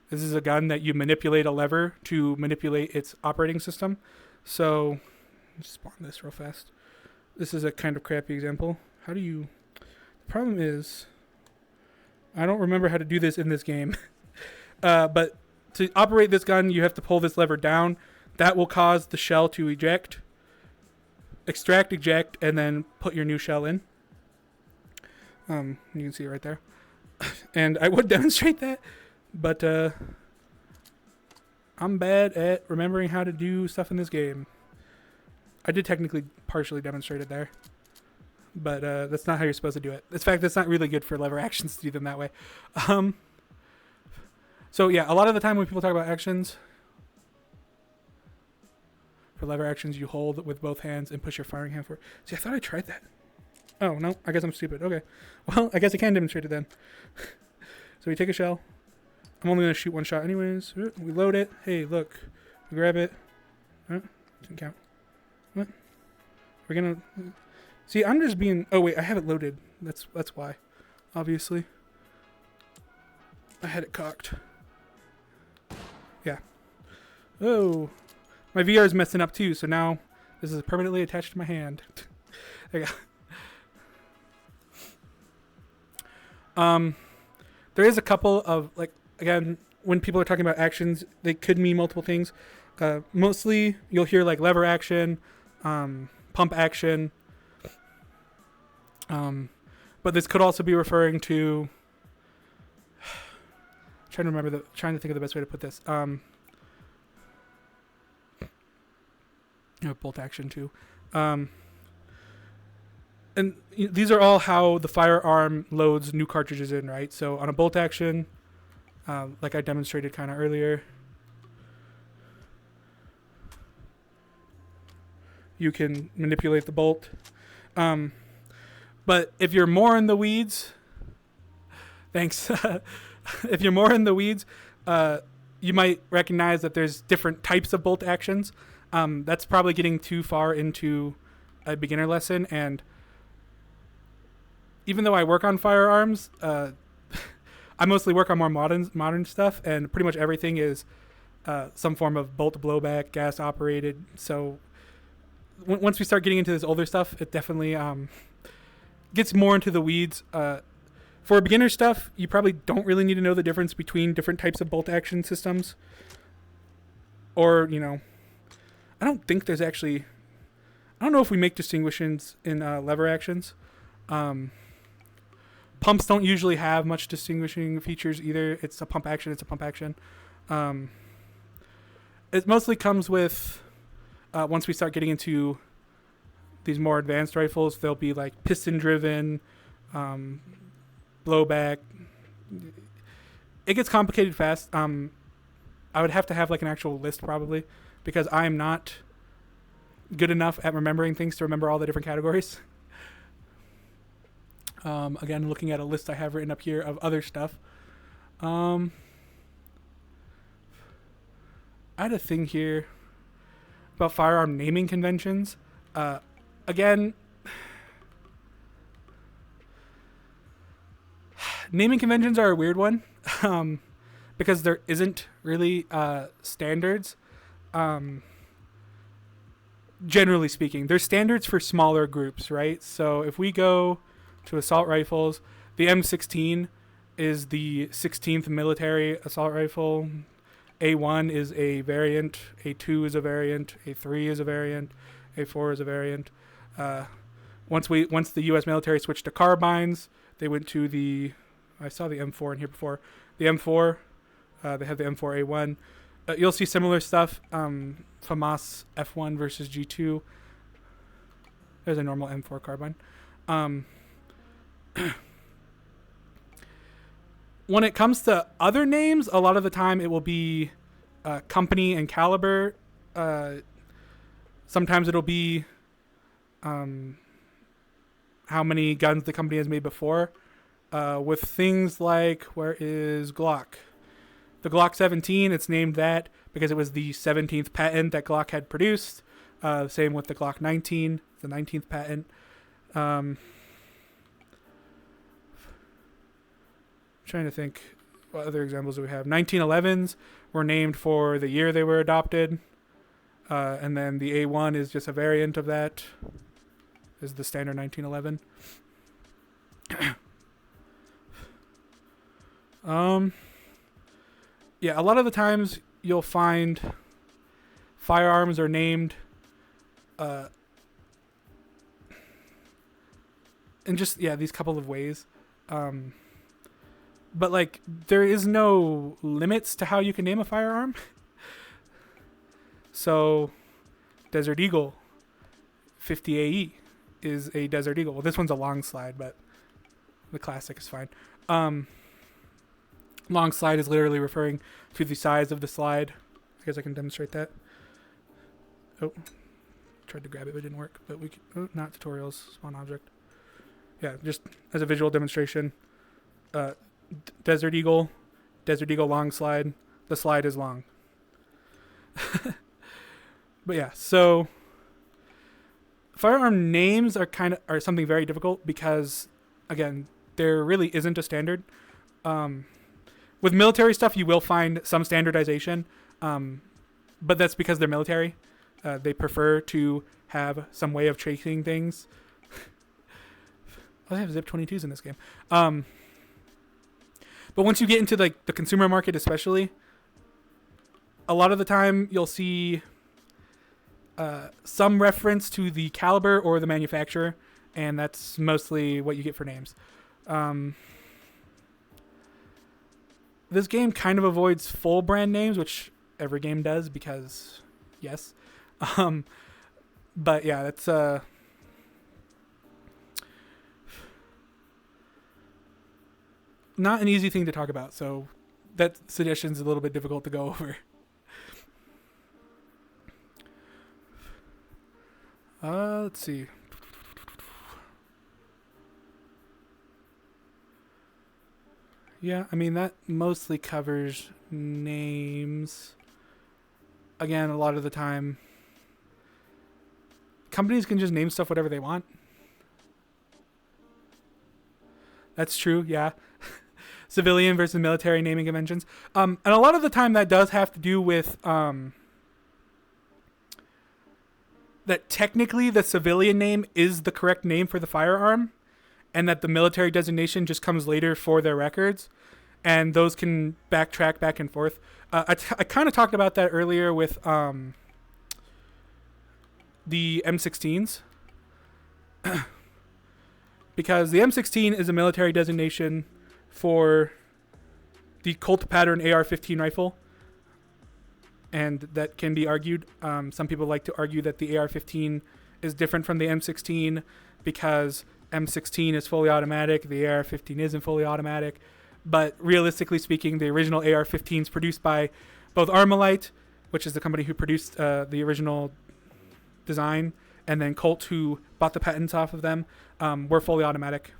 This is a gun that you manipulate a lever to manipulate its operating system. So, let's spawn this real fast. This is a kind of crappy example. How do you... The problem is... I don't remember how to do this in this game. But to operate this gun, you have to pull this lever down. That will cause the shell to eject, extract, eject, and then put your new shell in. You can see it right there. And I would demonstrate that, but I'm bad at remembering how to do stuff in this game. I did technically partially demonstrate it there, but that's not how you're supposed to do it. In fact, that's not really good for lever actions to do them that way. So yeah, a lot of the time when people talk about actions, for lever actions, you hold with both hands and push your firing hand forward. See, I thought I tried that. Oh, no, I guess I'm stupid. Okay. Well, I guess I can demonstrate it then. So we take a shell. I'm only going to shoot one shot anyways. We load it. Hey, look. We grab it. Didn't count. What? We're going to... See, I'm just being... Oh, wait, I have it loaded. That's why. Obviously. I had it cocked. Yeah. Oh. My VR is messing up too, so now this is permanently attached to my hand. There you go. There is a couple of, like, again, when people are talking about actions, they could mean multiple things. Mostly, you'll hear, like, lever action, pump action. But this could also be referring to... trying to think of the best way to put this. Bolt action too. And these are all how the firearm loads new cartridges in, right? So on a bolt action, like I demonstrated kind of earlier, you can manipulate the bolt. But if you're more in the weeds, thanks. If you're more in the weeds, you might recognize that there's different types of bolt actions. That's probably getting too far into a beginner lesson, and even though I work on firearms, I mostly work on more modern stuff, and pretty much everything is some form of bolt blowback, gas operated. So once we start getting into this older stuff, it definitely gets more into the weeds. For beginner stuff, you probably don't really need to know the difference between different types of bolt action systems, or I don't think there's actually... I don't know if we make distinctions in lever actions. Pumps don't usually have much distinguishing features either. It's a pump action. It's a pump action. It mostly comes with... once we start getting into these more advanced rifles, they'll be like piston-driven, blowback. It gets complicated fast. I would have to have like an actual list probably, because I'm not good enough at remembering things to remember all the different categories. Again, looking at a list I have written up here of other stuff. I had a thing here about firearm naming conventions. Again, naming conventions are a weird one, because there isn't really standards. Generally speaking, there's standards for smaller groups, right? So if we go to assault rifles, the M16 is the 16th military assault rifle. A1 is a variant. A2 is a variant. A3 is a variant. A4 is a variant. Once the U.S. military switched to carbines, they went to the... I saw the M4 in here before. The M4, they have the M4A1. You'll see similar stuff. FAMAS F1 versus G2. There's a normal M4 carbine. When it comes to other names, a lot of the time it will be company and caliber. Sometimes it'll be how many guns the company has made before. With things like, where is Glock? The Glock 17, it's named that because it was the 17th patent that Glock had produced. Same with the Glock 19, the 19th patent. Trying to think what other examples do we have. 1911s were named for the year they were adopted. And then the A1 is just a variant of that. Is the standard 1911. Um, yeah, a lot of the times you'll find firearms are named in just these couple of ways. But like there is no limits to how you can name a firearm. So Desert Eagle 50 AE is a Desert Eagle. Well, this one's a long slide, but the classic is fine. Long slide is literally referring to the size of the slide. I guess I can demonstrate that. Oh, tried to grab it, but it didn't work. But we can, not tutorials, spawn object. Yeah, just as a visual demonstration. Desert Eagle long slide. The slide is long. But yeah, so firearm names are something very difficult because, again, there really isn't a standard. With military stuff, you will find some standardization, but that's because they're military. They prefer to have some way of tracing things. I have Zip 22s in this game. But once you get into like the consumer market, especially, a lot of the time you'll see some reference to the caliber or the manufacturer, and that's mostly what you get for names. This game kind of avoids full brand names, which every game does because, yes. But yeah, that's not an easy thing to talk about, so that suggestion's a little bit difficult to go over. Let's see. Yeah, I mean, that mostly covers names. Again, a lot of the time, companies can just name stuff whatever they want. That's true, yeah. Civilian versus military naming conventions. And a lot of the time that does have to do with that technically the civilian name is the correct name for the firearm, and that the military designation just comes later for their records, and those can backtrack back and forth. I kind of talked about that earlier with the M16s, because the M16 is a military designation for the Colt pattern AR-15 rifle, and that can be argued. Some people like to argue that the AR-15 is different from the M16 because M16 is fully automatic, the AR-15 isn't fully automatic. But realistically speaking, the original AR-15s produced by both Armalite, which is the company who produced the original design, and then Colt, who bought the patents off of them, were fully automatic.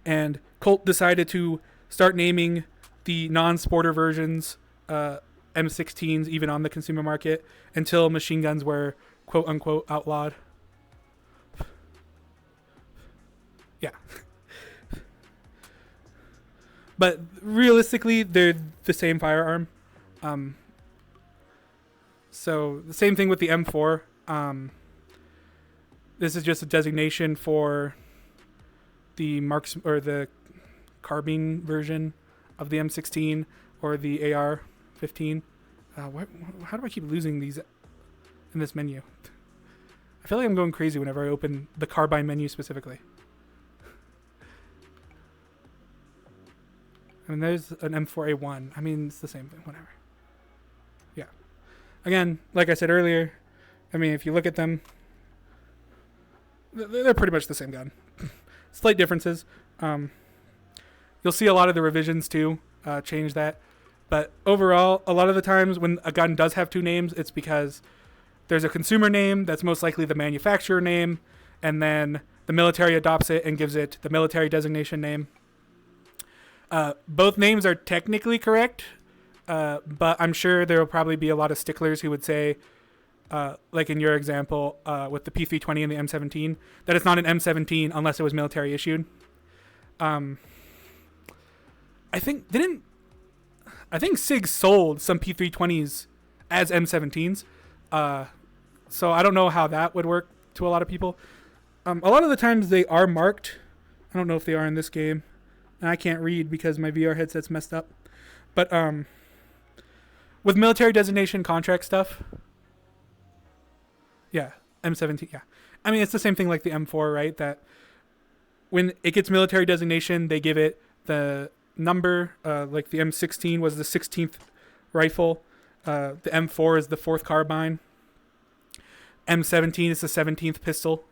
And Colt decided to start naming the non-sporter versions M16s even on the consumer market until machine guns were quote-unquote outlawed. Yeah. But realistically, they're the same firearm. So the same thing with the M4. This is just a designation for the marks or the carbine version of the M16 or the AR-15. How do I keep losing these in this menu? I feel like I'm going crazy whenever I open the carbine menu specifically. I mean, there's an M4A1. I mean, it's the same thing, whatever. Yeah. Again, like I said earlier, I mean, if you look at them, they're pretty much the same gun. Slight differences. You'll see a lot of the revisions, too, change that. But overall, a lot of the times when a gun does have two names, it's because there's a consumer name that's most likely the manufacturer name, and then the military adopts it and gives it the military designation name. Both names are technically correct, but I'm sure there will probably be a lot of sticklers who would say, like in your example with the P320 and the M17, that it's not an M17 unless it was military issued. I think SIG sold some P320s as M17s, so I don't know how that would work to a lot of people. A lot of the times they are marked. I don't know if they are in this game. and I can't read because my VR headset's messed up. But with military designation contract stuff, yeah, M17, yeah. I mean, it's the same thing like the M4, right? That when it gets military designation, they give it the number. Like the M16 was the 16th rifle. The M4 is the 4th carbine. M17 is the 17th pistol.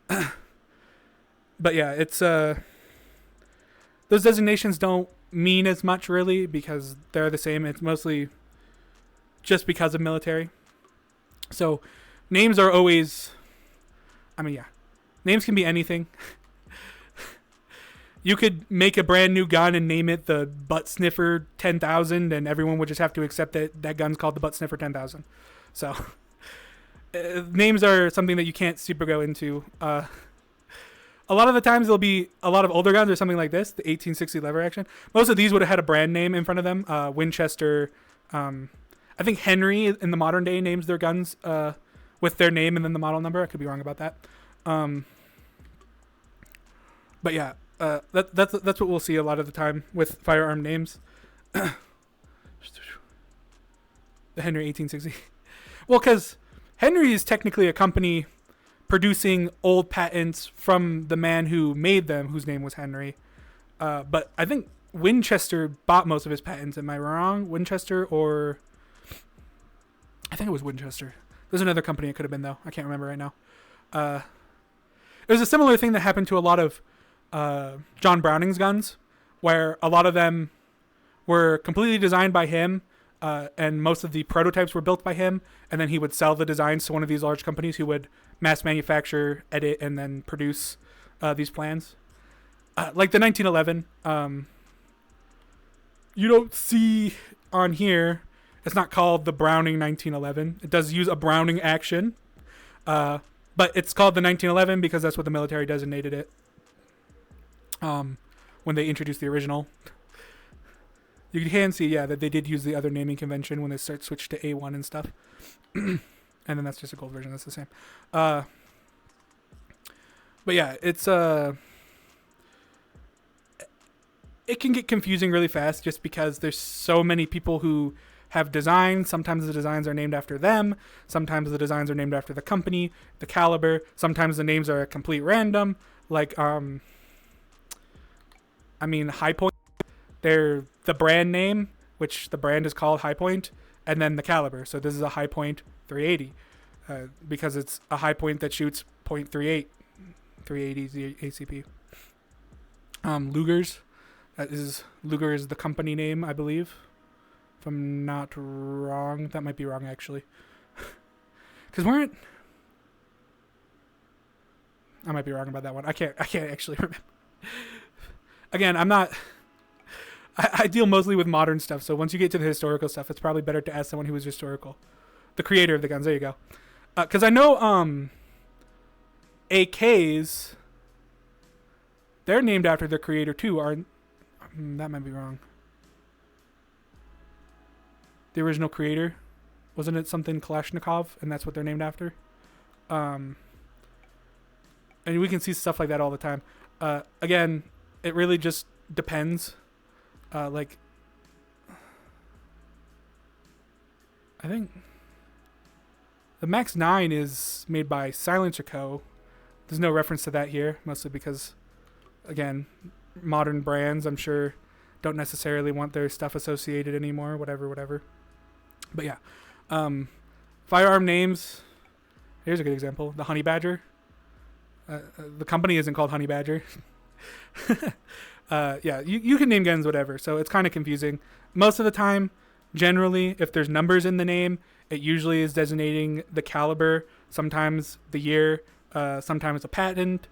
But yeah, it's those designations don't mean as much really because they're the same. It's mostly just because of military. So names are always, I mean, yeah, names can be anything. You could make a brand new gun and name it the Butt Sniffer 10,000, and everyone would just have to accept that that gun's called the Butt Sniffer 10,000. So names are something that you can't super go into. A lot of the times there'll be a lot of older guns or something like this, the 1860 lever action. Most of these would have had a brand name in front of them. Winchester. I think Henry in the modern day names their guns with their name and then the model number. I could be wrong about that. But yeah, that's what we'll see a lot of the time with firearm names. The Henry 1860. Well, because Henry is technically a company producing old patents from the man who made them, whose name was Henry. But I think Winchester bought most of his patents. Am I wrong? Winchester or... I think it was Winchester. There's another company it could have been, though. I can't remember right now. It was a similar thing that happened to a lot of John Browning's guns, where a lot of them were completely designed by him, and most of the prototypes were built by him, and then he would sell the designs to one of these large companies who would mass manufacture, edit, and then produce these plans. Like the 1911, you don't see on here, it's not called the Browning 1911. It does use a Browning action, but it's called the 1911 because that's what the military designated it when they introduced the original. You can see, yeah, that they did use the other naming convention when they switched to A1 and stuff. And then that's just a gold version. That's the same. But yeah, it's it can get confusing really fast just because there's so many people who have designs. Sometimes the designs are named after them. Sometimes the designs are named after the company, the caliber. Sometimes the names are a complete random. Like, I mean, High Point, they're the brand name, which the brand is called High Point, and then the caliber. So this is a High Point 380 because it's a High Point that shoots .38. 380 is the ACP. Luger's. Luger is the company name, I believe. If I'm not wrong. That might be wrong, actually. Because I might be wrong about that one. I can't actually remember. Again, I'm not... I deal mostly with modern stuff, so once you get to the historical stuff, it's probably better to ask someone who is historical. The creator of the guns. There you go. Because I know AKs, they're named after the creator too. That might be wrong. The original creator, wasn't it something Kalashnikov, and that's what they're named after? And we can see stuff like that all the time. Again, it really just depends. Like, I think the Max 9 is made by Silencer Co. There's no reference to that here, mostly because, again, modern brands, I'm sure, don't necessarily want their stuff associated anymore, whatever. But yeah, firearm names. Here's a good example. The Honey Badger. The company isn't called Honey Badger. Yeah, you can name guns whatever, so it's kind of confusing. Most of the time, generally, if there's numbers in the name, it usually is designating the caliber, sometimes the year, sometimes a patent.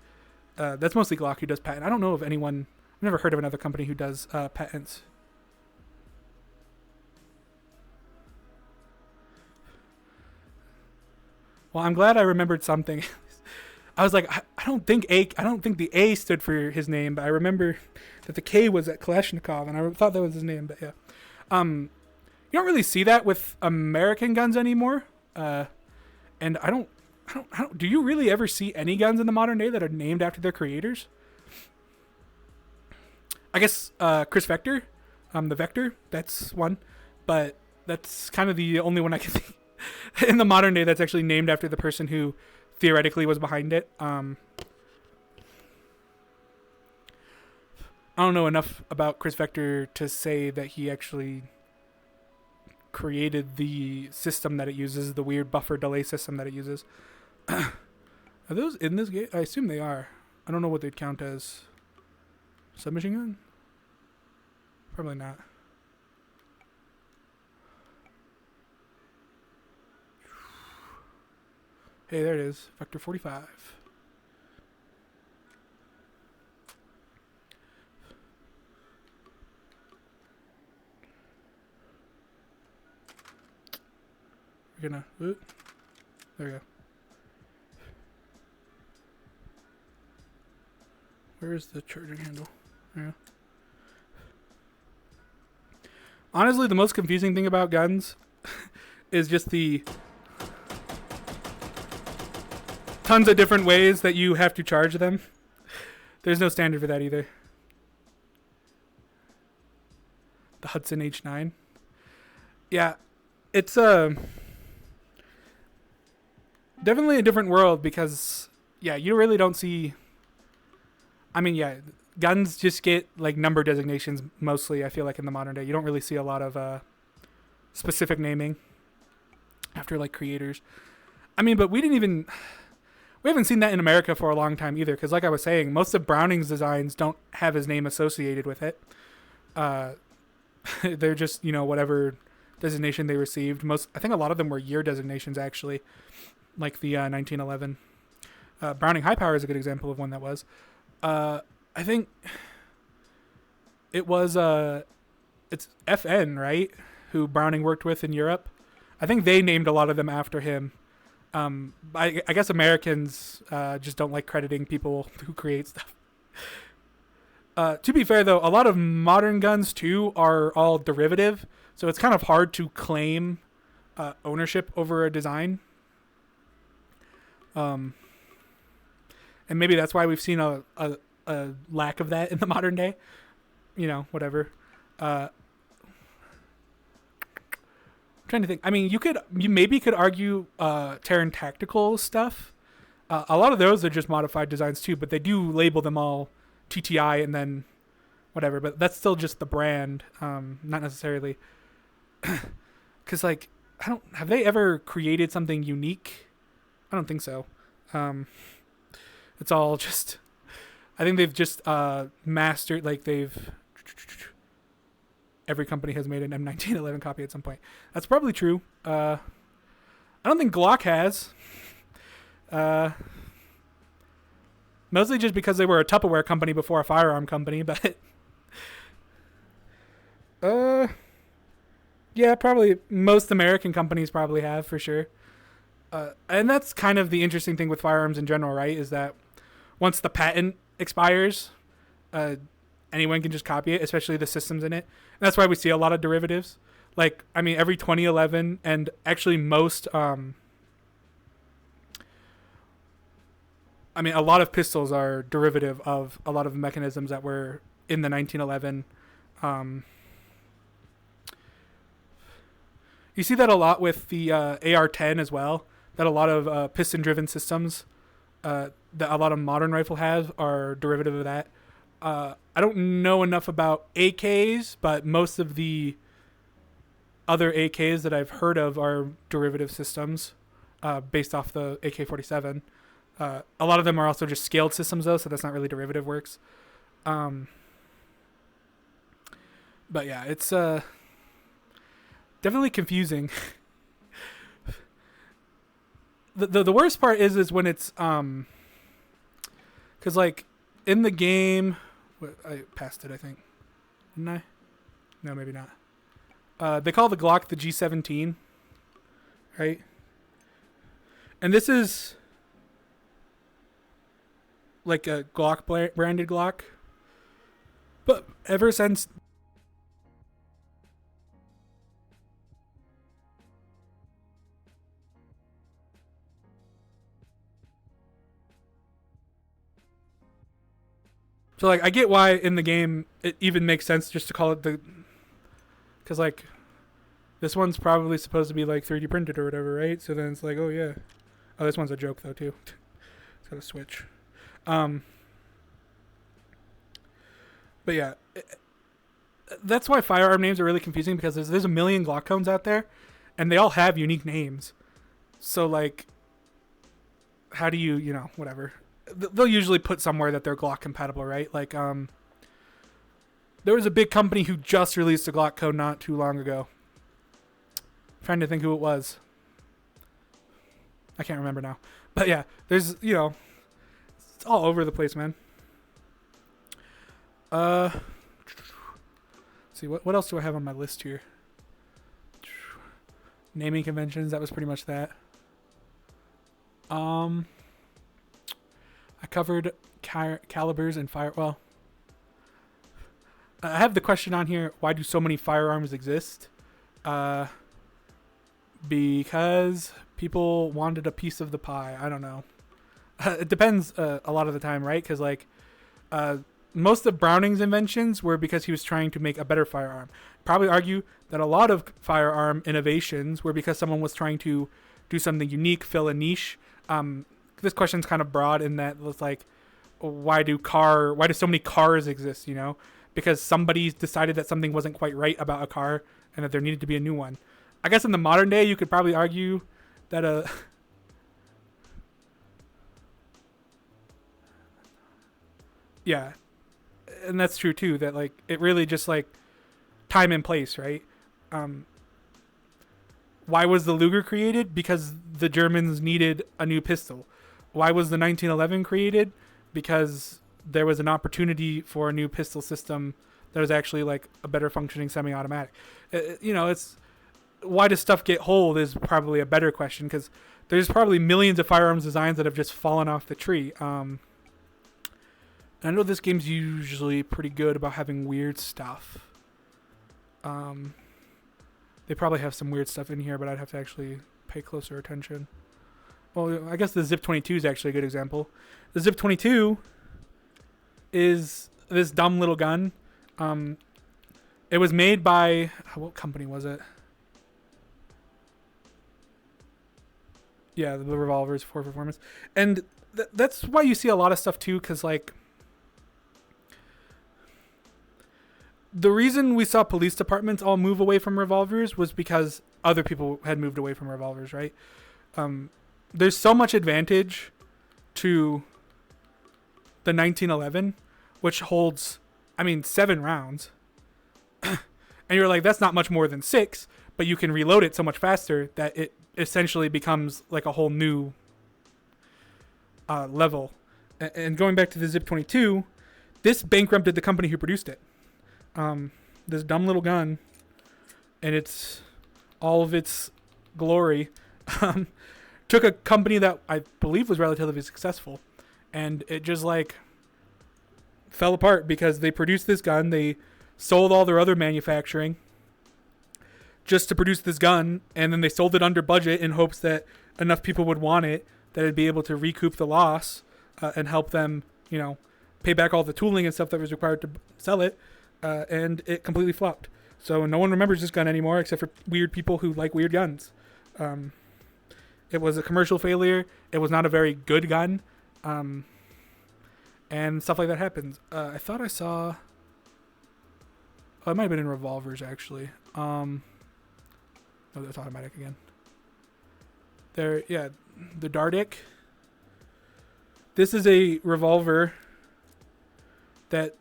That's mostly Glock who does patent. I don't know of anyone, I've never heard of another company who does patents. Well, I'm glad I remembered something. I was like, I don't think the A stood for his name, but I remember that the K was at Kalashnikov, and I thought that was his name. But yeah, you don't really see that with American guns anymore. And I don't. Do you really ever see any guns in the modern day that are named after their creators? I guess Chris Vector, the Vector, that's one, but that's kind of the only one I can think in the modern day that's actually named after the person who theoretically was behind it. I don't know enough about Chris Vector to say that he actually created the system that it uses, the weird buffer delay system that it uses. Are those in this game? I assume they are. I don't know what they'd count as. Submachine gun? Probably not. Hey, there it is. Vector 45. We're gonna... There we go. Where's the charging handle? There we go. Honestly, the most confusing thing about guns is just the tons of different ways that you have to charge them. There's no standard for that either. The Hudson H9. Yeah, it's definitely a different world because, yeah, you really don't see... I mean, yeah, guns just get like number designations mostly, I feel like, in the modern day. You don't really see a lot of specific naming after like creators. I mean, but we haven't seen that in America for a long time either, because like I was saying, most of Browning's designs don't have his name associated with it. They're just, whatever designation they received. I think a lot of them were year designations, actually, like the 1911. Browning High Power is a good example of one that was. I think it was it's FN, right? Who Browning worked with in Europe. I think they named a lot of them after him. I guess Americans just don't like crediting people who create stuff. To be fair, though, a lot of modern guns too are all derivative, so it's kind of hard to claim ownership over a design. And maybe that's why we've seen a lack of that in the modern day. Whatever. I'm trying to think. I mean, you maybe could argue Terran Tactical stuff. A lot of those are just modified designs too, but they do label them all TTI and then whatever. But that's still just the brand, not necessarily. Because have they ever created something unique? I don't think so. It's all just, I think they've just mastered, every company has made an M1911 copy at some point. That's probably true. I don't think Glock has. Mostly just because they were a Tupperware company before a firearm company, but yeah, probably most American companies probably have, for sure. And that's kind of the interesting thing with firearms in general, right? Is that once the patent expires, anyone can just copy it, especially the systems in it. And that's why we see a lot of derivatives. Every 2011, and actually most, a lot of pistols are derivative of a lot of mechanisms that were in the 1911. You see that a lot with the AR-10 as well, that a lot of piston-driven systems that a lot of modern rifle have are derivative of that. I don't know enough about AKs, but most of the other AKs that I've heard of are derivative systems based off the AK-47. A lot of them are also just scaled systems, though, so that's not really derivative works. But yeah, it's definitely confusing. The worst part is when it's because in the game, I passed it, I think, didn't I? No, maybe not. They call the Glock the G17, right? And this is like a Glock branded Glock, but ever since I get why in the game it even makes sense just to call it the, because like this one's probably supposed to be like 3D printed or whatever, right? So then it's like, oh yeah, oh this one's a joke though too. It's got a switch. But yeah, that's why firearm names are really confusing, because there's a million Glock cones out there, and they all have unique names. So like, how do you know, whatever. They'll usually put somewhere that they're Glock compatible, right? Like there was a big company who just released a Glock code not too long ago. I'm trying to think who it was. I can't remember now. But yeah, there's, it's all over the place, man. Let's see, what else do I have on my list here? Naming conventions, that was pretty much that. I covered calibers and fire. Well, I have the question on here: why do so many firearms exist? Because people wanted a piece of the pie. I don't know. It depends a lot of the time, right? Because like most of Browning's inventions were because he was trying to make a better firearm. Probably argue that a lot of firearm innovations were because someone was trying to do something unique, fill a niche. This question's kind of broad in that it's like, why do so many cars exist? Because somebody decided that something wasn't quite right about a car and that there needed to be a new one. I guess in the modern day, you could probably argue that yeah, and that's true too. That like it really just like time and place, right? Why was the Luger created? Because the Germans needed a new pistol. Why was the 1911 created? Because there was an opportunity for a new pistol system that was actually like a better functioning semi-automatic. It's why does stuff get hold is probably a better question, because there's probably millions of firearms designs that have just fallen off the tree. I know this game's usually pretty good about having weird stuff. They probably have some weird stuff in here, but I'd have to actually pay closer attention. Well, I guess the Zip 22 is actually a good example. The Zip 22 is this dumb little gun. It was made by, what company was it? Yeah, the revolvers for performance. And that's why you see a lot of stuff too, because like, the reason we saw police departments all move away from revolvers was because other people had moved away from revolvers, right? There's so much advantage to the 1911, which holds, 7 rounds. And you're like, that's not much more than 6, but you can reload it so much faster that it essentially becomes like a whole new level. And going back to the Zip 22, this bankrupted the company who produced it. This dumb little gun, and it's all of its glory, took a company that I believe was relatively successful, and it just like fell apart because they produced this gun. They sold all their other manufacturing just to produce this gun, and then they sold it under budget in hopes that enough people would want it that it'd be able to recoup the loss and help them, pay back all the tooling and stuff that was required to sell it. And it completely flopped. So no one remembers this gun anymore except for weird people who like weird guns. It was a commercial failure. It was not a very good gun. And stuff like that happens. I thought I saw... Oh, it might have been in revolvers, actually. Oh, that's automatic again. The Dardic. This is a revolver that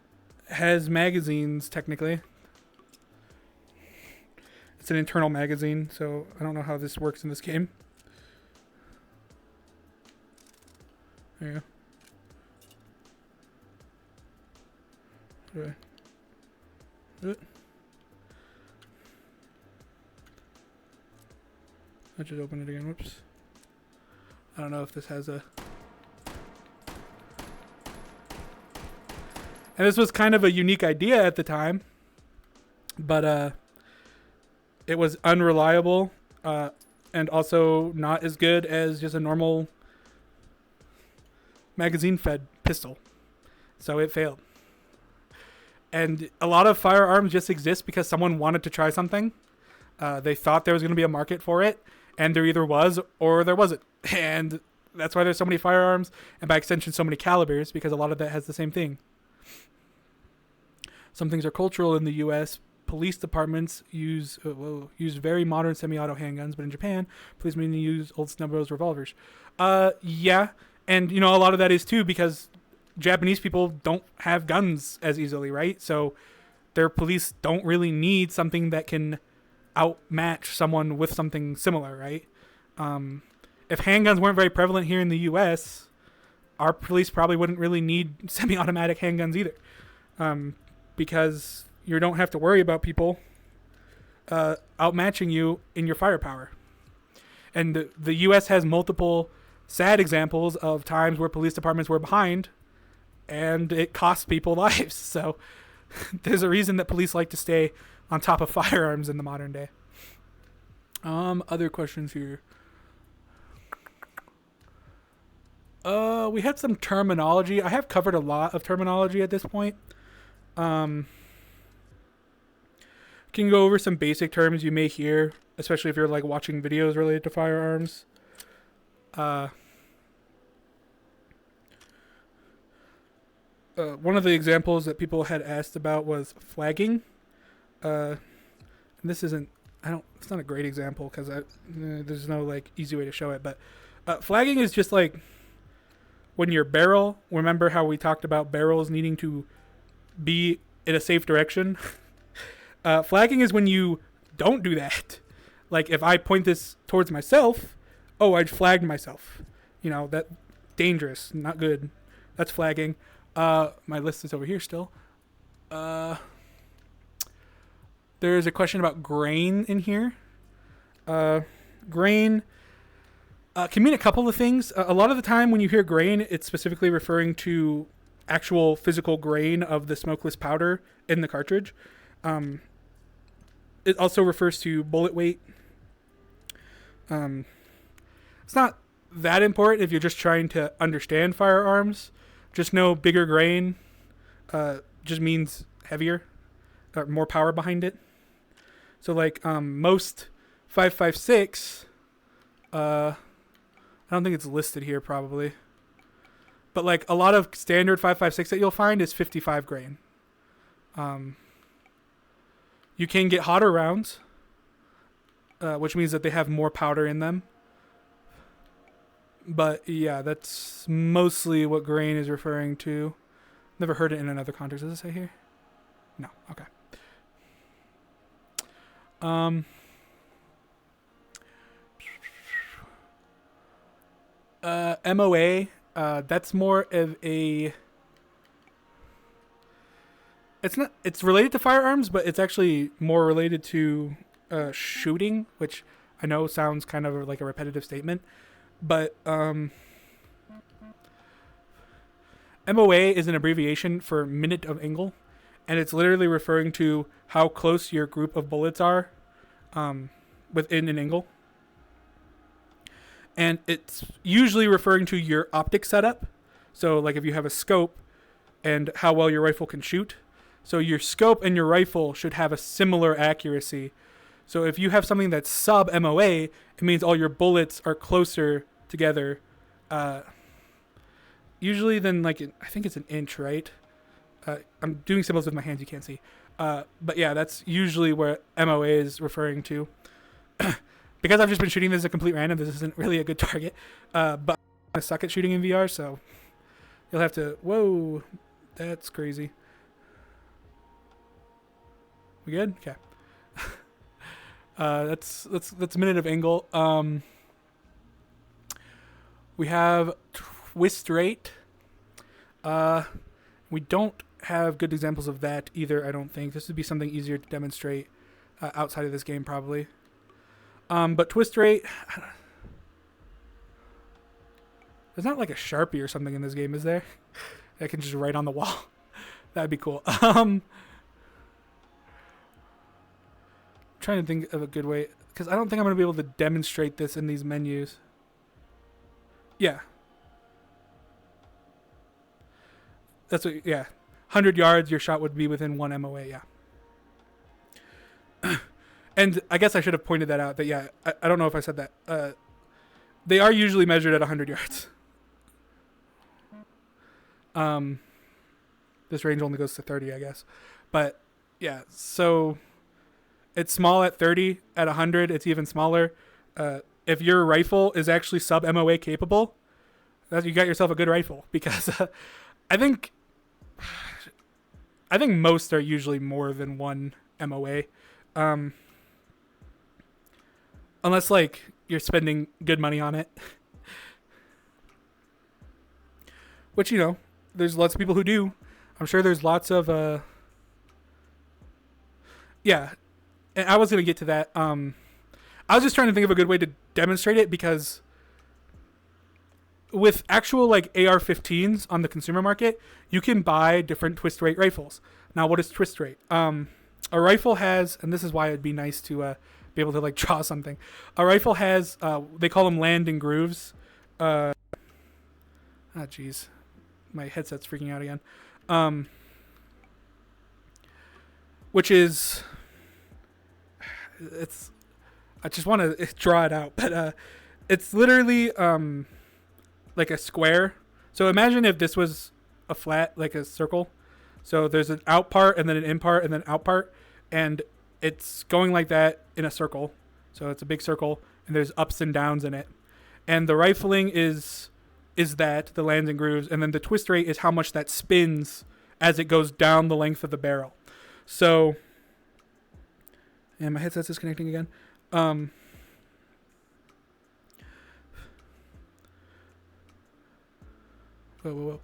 has magazines, technically. It's an internal magazine, so I don't know how this works in this game. There you go. I just opened it again. Whoops. I don't know if this has a... And this was kind of a unique idea at the time, but it was unreliable and also not as good as just a normal magazine-fed pistol. So it failed. And a lot of firearms just exist because someone wanted to try something. They thought there was going to be a market for it, and there either was or there wasn't. And that's why there's so many firearms, and by extension, so many calibers, because a lot of that has the same thing. Some things are cultural in the U.S. Police departments use very modern semi-auto handguns, but in Japan, police mainly use old snub-nosed revolvers. Yeah, and a lot of that is too because Japanese people don't have guns as easily, right? So their police don't really need something that can outmatch someone with something similar, right? If handguns weren't very prevalent here in the U.S., our police probably wouldn't really need semi-automatic handguns either, because you don't have to worry about people outmatching you in your firepower. And the U.S. has multiple sad examples of times where police departments were behind, and it cost people lives. So there's a reason that police like to stay on top of firearms in the modern day. Other questions here. We had some terminology. I have covered a lot of terminology at this point. Can go over some basic terms you may hear, especially if you're like watching videos related to firearms. One of the examples that people had asked about was flagging. And this isn't, it's not a great example because there's no like easy way to show it, but flagging is just like when your barrel, remember how we talked about barrels needing to be in a safe direction? Flagging is when you don't do that. Like if I point this towards myself, I'd flagged myself. That dangerous, not good. That's flagging. My list is over here still. There's a question about grain in here. Grain can mean a couple of things. A lot of the time when you hear grain, it's specifically referring to actual physical grain of the smokeless powder in the cartridge. It also refers to bullet weight. It's not that important if you're just trying to understand firearms. Just know bigger grain just means heavier, or more power behind it. So like most 5.56, I don't think it's listed here probably, but like a lot of standard 5.56 that you'll find is 55 grain. You can get hotter rounds, which means that they have more powder in them. But yeah, that's mostly what grain is referring to. Never heard it in another context. Does it say here? No. Okay. MOA. That's more of a. It's related to firearms, but it's actually more related to shooting, which I know sounds kind of like a repetitive statement. But MOA is an abbreviation for minute of angle, and it's literally referring to how close your group of bullets are within an angle. And it's usually referring to your optic setup. So like if you have a scope and how well your rifle can shoot. So your scope and your rifle should have a similar accuracy. So if you have something that's sub MOA, it means all your bullets are closer together. Usually than like, I think it's an inch, right? I'm doing symbols with my hands, you can't see. But yeah, that's usually where MOA is referring to. Because I've just been shooting this as a complete random, this isn't really a good target. But I suck at shooting in VR, so you'll have to, whoa, that's crazy. We good? Okay. That's a minute of angle. We have twist rate. We don't have good examples of that either, I don't think. This would be something easier to demonstrate outside of this game, probably. But twist rate... There's not like a Sharpie or something in this game, is there? I can just write on the wall. That'd be cool. Trying to think of a good way, because I don't think I'm going to be able to demonstrate this in these menus. Yeah. That's what, yeah. 100 yards, your shot would be within 1 MOA, yeah. And I guess I should have pointed that out, that, yeah, I don't know if I said that. They are usually measured at 100 yards. This range only goes to 30, I guess. But, yeah, so it's small at 30. At 100, it's even smaller. If your rifle is actually sub-MOA capable, you got yourself a good rifle. Because I think most are usually more than 1 MOA. Unless, like, you're spending good money on it. Which, you know, there's lots of people who do. I'm sure there's lots of, yeah. And I was going to get to that. I was just trying to think of a good way to demonstrate it, because with actual, like, AR-15s on the consumer market, you can buy different twist rate rifles. Now, what is twist rate? A rifle has, and this is why it'd be nice to be able to, like, draw something. A rifle has, they call them landing grooves. Jeez. My headset's freaking out again. Which is, I just want to draw it out, but it's literally like a square. So imagine if this was a flat, like a circle. So there's an out part and then an in part and then out part, and it's going like that in a circle. So it's a big circle, and there's ups and downs in it. And the rifling is that, the lands and grooves, and then the twist rate is how much that spins as it goes down the length of the barrel. So, and my headset's disconnecting again. Whoa.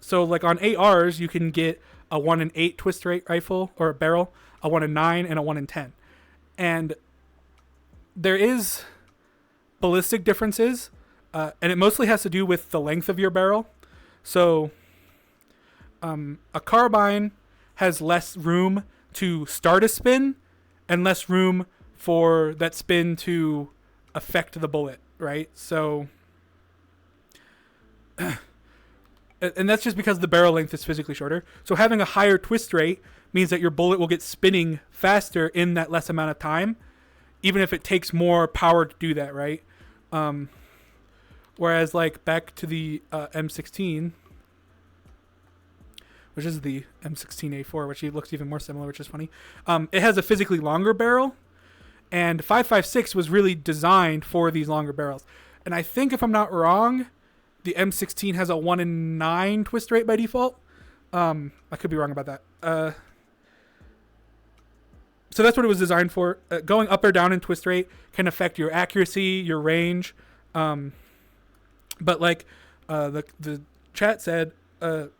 So like on ARs, you can get a 1 in 8 twist rate rifle or a barrel, a 1 in 9, and a 1 in 10. And there is ballistic differences, and it mostly has to do with the length of your barrel. So a carbine has less room to start a spin and less room for that spin to affect the bullet, right? So, and that's just because the barrel length is physically shorter. So having a higher twist rate means that your bullet will get spinning faster in that less amount of time, even if it takes more power to do that, right? Whereas, like, back to the M16, which is the M16A4, which looks even more similar, which is funny. It has a physically longer barrel, and 5.56 was really designed for these longer barrels. And I think, if I'm not wrong, the M16 has a 1 in 9 twist rate by default. I could be wrong about that. So that's what it was designed for. Going up or down in twist rate can affect your accuracy, your range. But like the chat said, the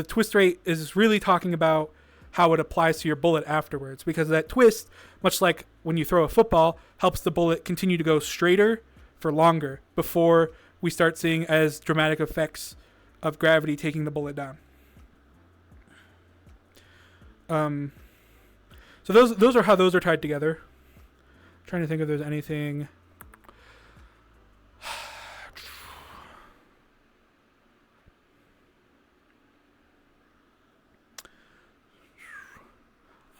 twist rate is really talking about how it applies to your bullet afterwards, because that twist, much like when you throw a football, helps the bullet continue to go straighter for longer before we start seeing as dramatic effects of gravity taking the bullet down. So those are how those are tied together. I'm trying to think if there's anything.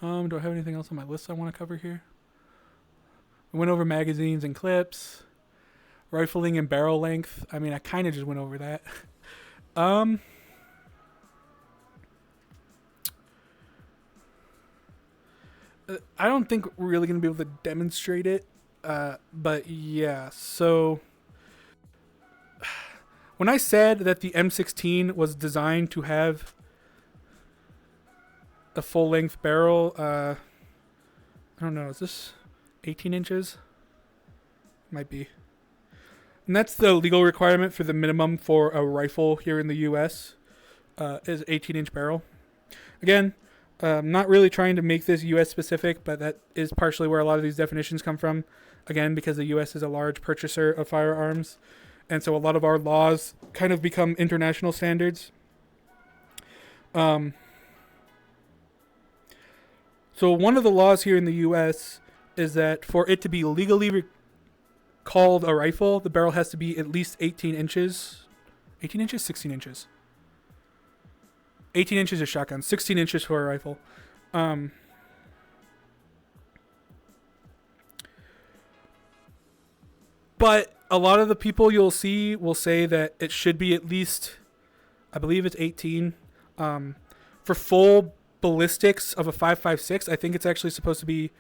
Do I have anything else on my list I want to cover here? We went over magazines and clips, rifling and barrel length. I mean, I kind of just went over that. I don't think we're really going to be able to demonstrate it. But yeah, so when I said that the M16 was designed to have a full-length barrel, I don't know, is this 18 inches? Might be. And that's the legal requirement for the minimum for a rifle here in the U.S. Is 18-inch barrel. Again, I'm not really trying to make this U.S. specific, but that is partially where a lot of these definitions come from. Again, because the U.S. is a large purchaser of firearms, and so a lot of our laws kind of become international standards. So one of the laws here in the U.S. is that for it to be legally called a rifle, the barrel has to be at least 18 inches. 18 inches? 16 inches? 18 inches is shotgun, 16 inches for a rifle. But a lot of the people you'll see will say that it should be at least, I believe it's 18. For full ballistics of a 5.56, I think it's actually supposed to be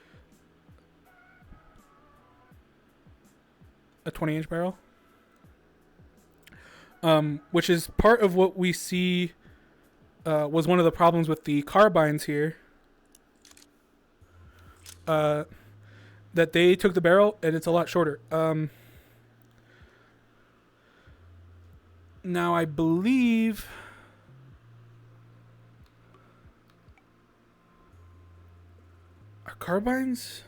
a 20-inch barrel. Which is part of what we see was one of the problems with the carbines here. That they took the barrel and it's a lot shorter. Now I believe are carbines.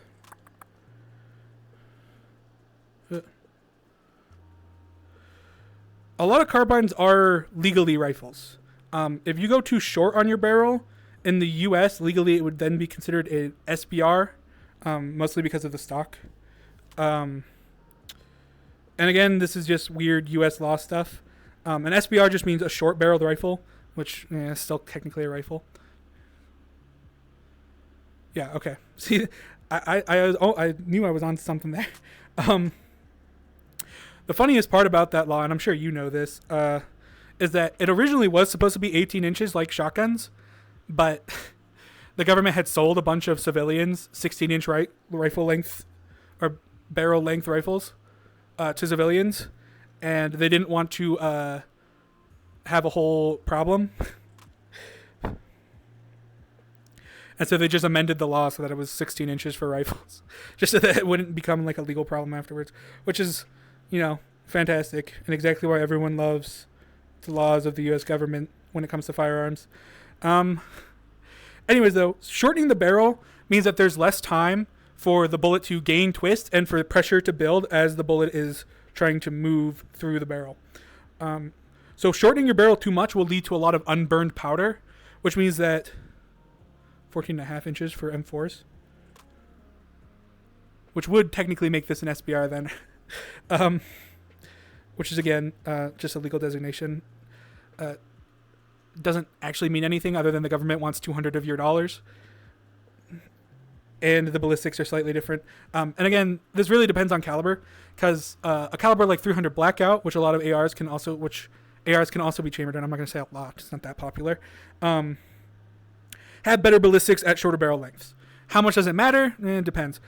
A lot of carbines are legally rifles. If you go too short on your barrel, in the U.S., legally it would then be considered an SBR, mostly because of the stock. And again, this is just weird U.S. law stuff. An SBR just means a short-barreled rifle, which is still technically a rifle. Yeah, okay. See, I knew I was on something there. The funniest part about that law, and I'm sure you know this, is that it originally was supposed to be 18 inches like shotguns, but the government had sold a bunch of civilians 16-inch rifle length or barrel length rifles to civilians, and they didn't want to have a whole problem. And so they just amended the law so that it was 16 inches for rifles, just so that it wouldn't become like a legal problem afterwards, which is, fantastic, and exactly why everyone loves the laws of the U.S. government when it comes to firearms. Anyways, though, shortening the barrel means that there's less time for the bullet to gain twist and for the pressure to build as the bullet is trying to move through the barrel. So shortening your barrel too much will lead to a lot of unburned powder, which means that 14.5 inches for M4s, which would technically make this an SBR then. Which is, again, just a legal designation. Doesn't actually mean anything other than the government wants 200 of your dollars. And the ballistics are slightly different. And again, this really depends on caliber, because a caliber like 300 Blackout, which a lot of ARs can also be chambered in, I'm not going to say a lot, it's not that popular, have better ballistics at shorter barrel lengths. How much does it matter? It depends.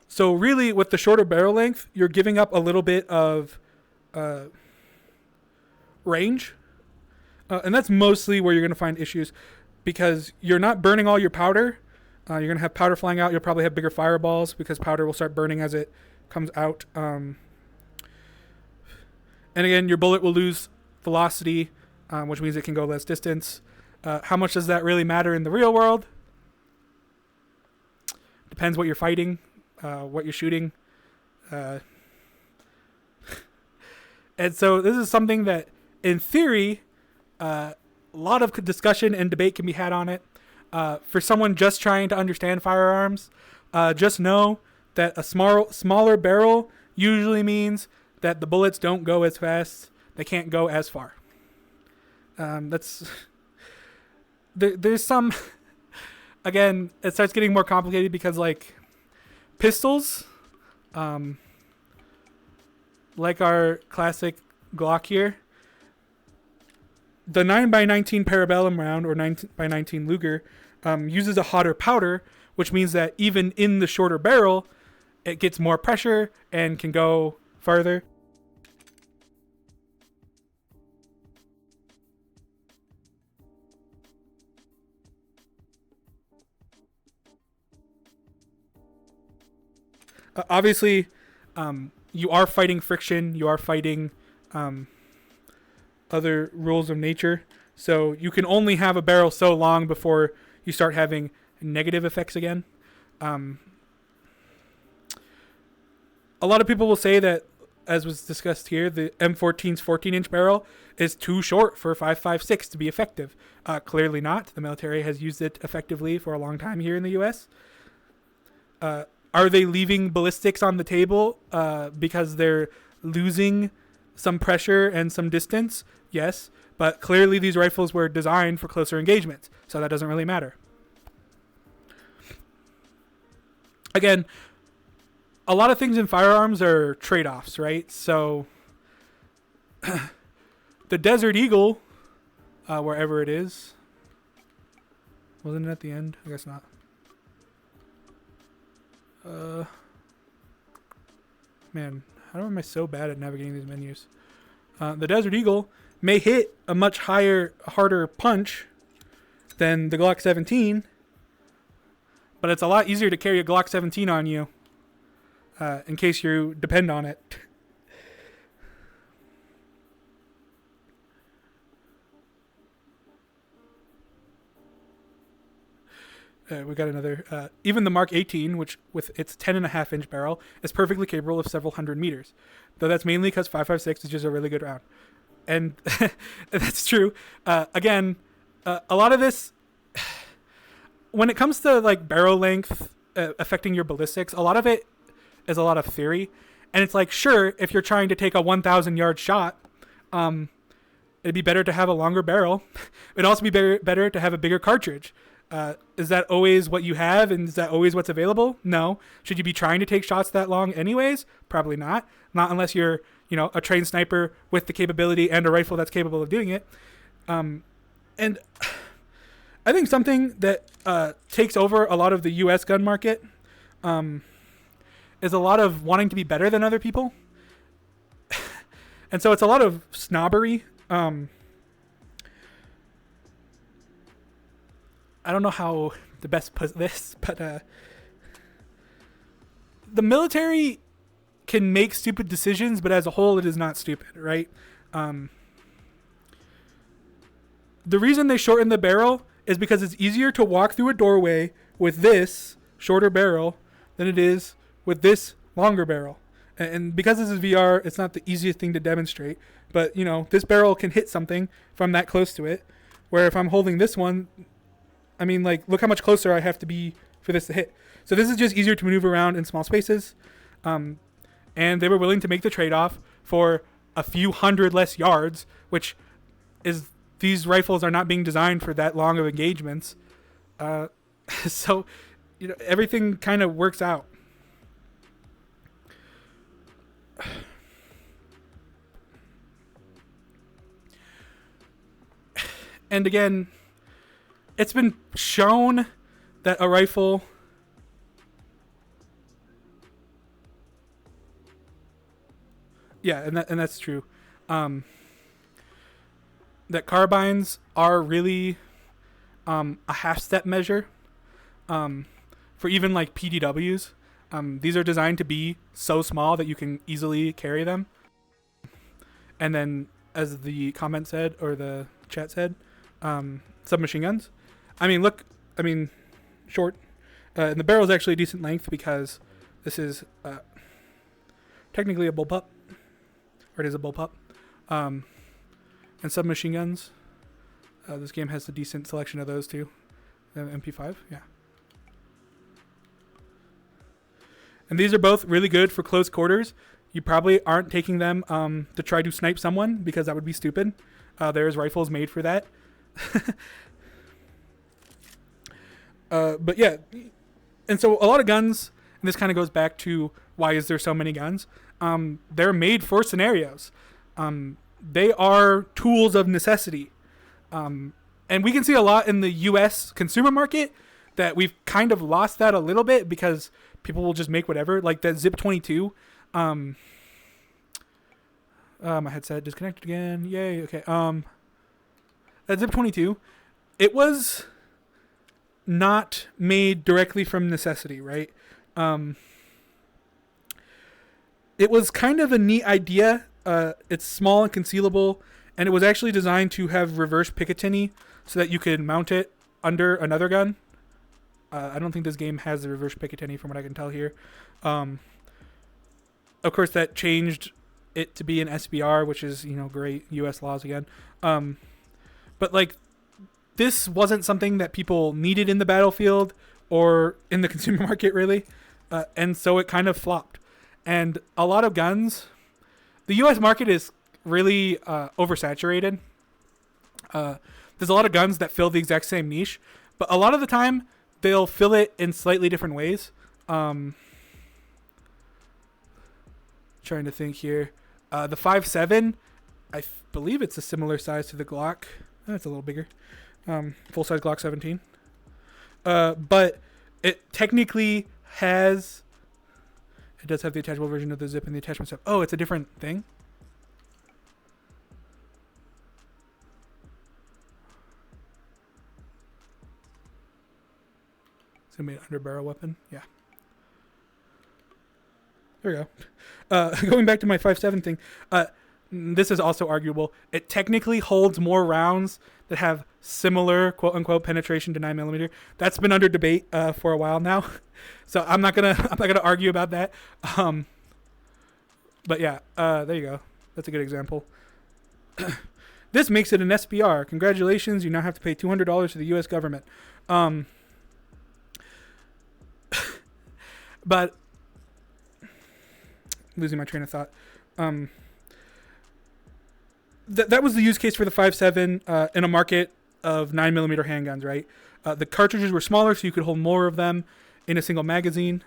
So really, with the shorter barrel length, you're giving up a little bit of range. And that's mostly where you're going to find issues, because you're not burning all your powder. You're going to have powder flying out. You'll probably have bigger fireballs because powder will start burning as it comes out. And again, your bullet will lose velocity, which means it can go less distance. How much does that really matter in the real world? Depends what you're fighting. What you're shooting. And so this is something that, in theory, a lot of discussion and debate can be had on it. For someone just trying to understand firearms, just know that a smaller barrel usually means that the bullets don't go as fast. They can't go as far. There's some... Again, it starts getting more complicated because, like, pistols, like our classic Glock here, the 9x19 Parabellum round or 9x19 Luger uses a hotter powder, which means that even in the shorter barrel, it gets more pressure and can go farther. Obviously, you are fighting friction. You are fighting other rules of nature. So you can only have a barrel so long before you start having negative effects again. A lot of people will say that, as was discussed here, the M14's 14-inch barrel is too short for 5.56 to be effective. Clearly not. The military has used it effectively for a long time here in the U.S. Are they leaving ballistics on the table because they're losing some pressure and some distance? Yes, But clearly these rifles were designed for closer engagements, so that doesn't really matter. Again, a lot of things in firearms are trade-offs, right? So the Desert Eagle, wherever it is, wasn't it at the end? I guess not. Man, how am I so bad at navigating these menus? The Desert Eagle may hit a much harder punch than the Glock 17, but it's a lot easier to carry a Glock 17 on you in case you depend on it. We got another. Even the Mark 18, which with its 10.5-inch barrel, is perfectly capable of several hundred meters. Though that's mainly because 5.56 is just a really good round. And that's true. Again, a lot of this, when it comes to like barrel length affecting your ballistics, a lot of it is a lot of theory. And it's like, sure, if you're trying to take a 1,000-yard shot, it'd be better to have a longer barrel. It'd also be better to have a bigger cartridge. Is that always what you have, and is that always what's available? No. Should you be trying to take shots that long anyways? Probably not. Not unless you're, a trained sniper with the capability and a rifle that's capable of doing it. And I think something that takes over a lot of the U.S. gun market is a lot of wanting to be better than other people. And so it's a lot of snobbery. I don't know how to best put this, but the military can make stupid decisions, but as a whole, it is not stupid, right? The reason they shorten the barrel is because it's easier to walk through a doorway with this shorter barrel than it is with this longer barrel. And because this is VR, it's not the easiest thing to demonstrate, but this barrel can hit something if I'm that close to it, where if I'm holding this one, I mean, like, look how much closer I have to be for this to hit. So this is just easier to maneuver around in small spaces. And they were willing to make the trade-off for a few hundred less yards, which is, these rifles are not being designed for that long of engagements. So, everything kind of works out. And again, it's been shown that a rifle and that's true. That carbines are really a half-step measure for even like PDWs. These are designed to be so small that you can easily carry them. And then, as the comment said, or the chat said, submachine guns. Short. And the barrel is actually a decent length because this is technically a bullpup. Or it is a bullpup. And submachine guns. This game has a decent selection of those too. MP5, yeah. And these are both really good for close quarters. You probably aren't taking them to try to snipe someone because that would be stupid. There's rifles made for that. But yeah, and so a lot of guns, and this kind of goes back to why is there so many guns? They're made for scenarios. They are tools of necessity. And we can see a lot in the U.S. consumer market that we've kind of lost that a little bit because people will just make whatever. Like that Zip 22. My headset disconnected again. Yay. Okay. That Zip 22, it was not made directly from necessity, right? It was kind of a neat idea. It's small and concealable, and it was actually designed to have reverse Picatinny so that you could mount it under another gun. I don't think this game has the reverse Picatinny from what I can tell here. Of course, that changed it to be an SBR, which is, great U.S. laws again. But like, this wasn't something that people needed in the battlefield or in the consumer market, really. And so it kind of flopped. And a lot of guns, the U.S. market is really oversaturated. There's a lot of guns that fill the exact same niche, but a lot of the time they'll fill it in slightly different ways. Trying to think here. The 5.7, I believe it's a similar size to the Glock. It's a little bigger. Full size Glock 17. But it technically has. It does have the attachable version of the zip and the attachment stuff. Oh, it's a different thing. It's gonna be an under barrel weapon. Yeah. There we go. Going back to my 5.7 thing. This is also arguable. It technically holds more rounds that have similar quote unquote penetration to 9mm. That's been under debate for a while now, so I'm not gonna argue about that. But yeah, there you go. That's a good example. This makes it an SBR. Congratulations! You now have to pay $200 to the U.S. government. But losing my train of thought. That was the use case for the 5.7 in a market of 9mm handguns, right? The cartridges were smaller, so you could hold more of them in a single magazine.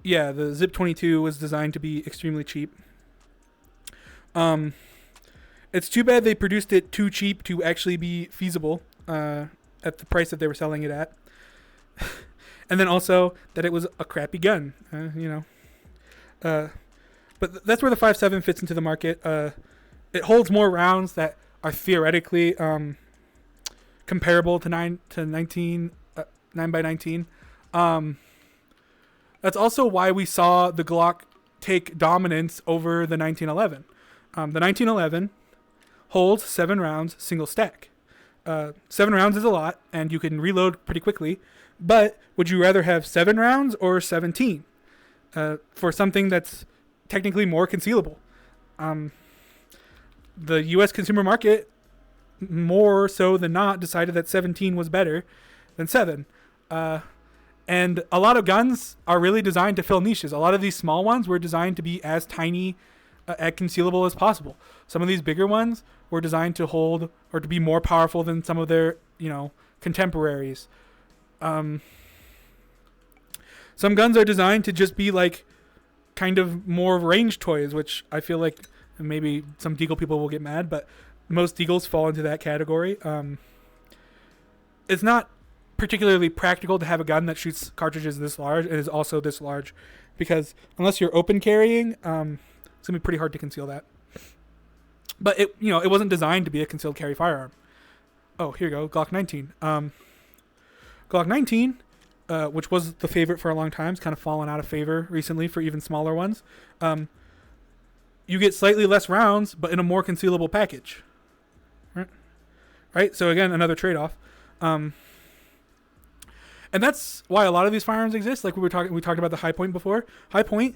Yeah, the Zip 22 was designed to be extremely cheap. It's too bad they produced it too cheap to actually be feasible at the price that they were selling it at. And then also that it was a crappy gun, but that's where the 5.7 fits into the market. It holds more rounds that are theoretically comparable to 9x19. That's also why we saw the Glock take dominance over the 1911. The 1911 holds 7 rounds single stack. 7 rounds is a lot, and you can reload pretty quickly. But would you rather have 7 rounds or 17 for something that's technically more concealable? The U.S. consumer market, more so than not, decided that 17 was better than 7. And a lot of guns are really designed to fill niches. A lot of these small ones were designed to be as tiny, as concealable as possible. Some of these bigger ones were designed to hold or to be more powerful than some of their, contemporaries. Some guns are designed to just be like kind of more range toys, which I feel like maybe some Deagle people will get mad, but most Deagles fall into that category. It's not particularly practical to have a gun that shoots cartridges this large and is also this large, because unless you're open carrying, it's gonna be pretty hard to conceal that. But it wasn't designed to be a concealed carry firearm. Oh, here you go, Glock 19. Glock 19, which was the favorite for a long time, has kind of fallen out of favor recently for even smaller ones. You get slightly less rounds, but in a more concealable package. Right? So again, another trade-off. And that's why a lot of these firearms exist. Like we talked about the High Point before. High Point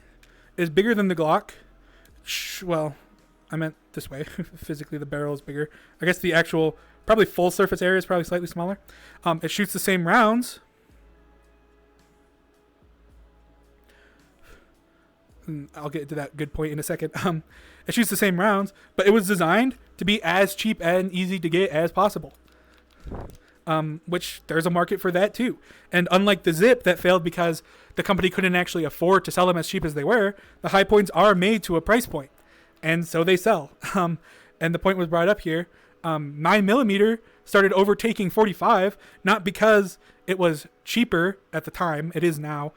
is bigger than the Glock. Well, I meant this way. Physically, the barrel is bigger. I guess the actual probably full surface area is probably slightly smaller. It shoots the same rounds. I'll get to that good point in a second. It shoots the same rounds, but it was designed to be as cheap and easy to get as possible. Which there's a market for that too. And unlike the Zip that failed because the company couldn't actually afford to sell them as cheap as they were, the High Points are made to a price point, and so they sell. And the point was brought up here. 9mm started overtaking 45, not because it was cheaper at the time, it is now,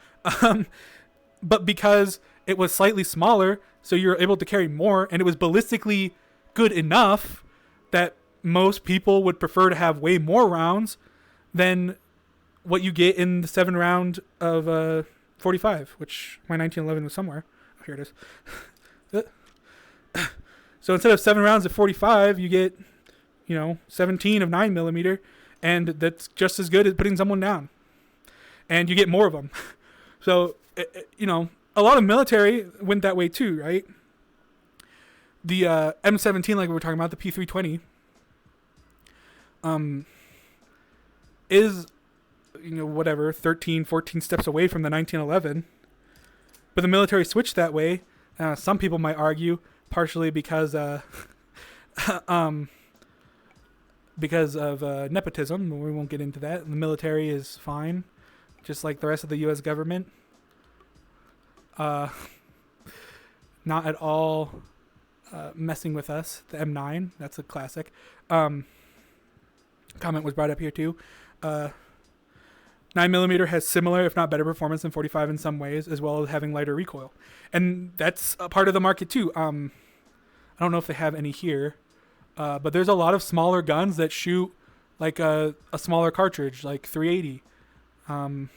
but because it was slightly smaller, so you're able to carry more, and it was ballistically good enough that most people would prefer to have way more rounds than what you get in the 7 round of 45, which my 1911 was somewhere. Oh, here it is. So instead of 7 rounds of 45, you get 17 of 9mm, and that's just as good as putting someone down, and you get more of them. So a lot of military went that way too, right? The M17, like we were talking about, the P320, is 13, 14 steps away from the 1911, but the military switched that way Some people might argue, partially because because of nepotism. We won't get into that. The military is fine, just like the rest of the U.S. government. Not at all messing with us. The M9, that's a classic. Comment was brought up here too. 9mm has similar, if not better, performance than 45 in some ways, as well as having lighter recoil. And that's a part of the market too. I don't know if they have any here, but there's a lot of smaller guns that shoot like a smaller cartridge, like 380. I'm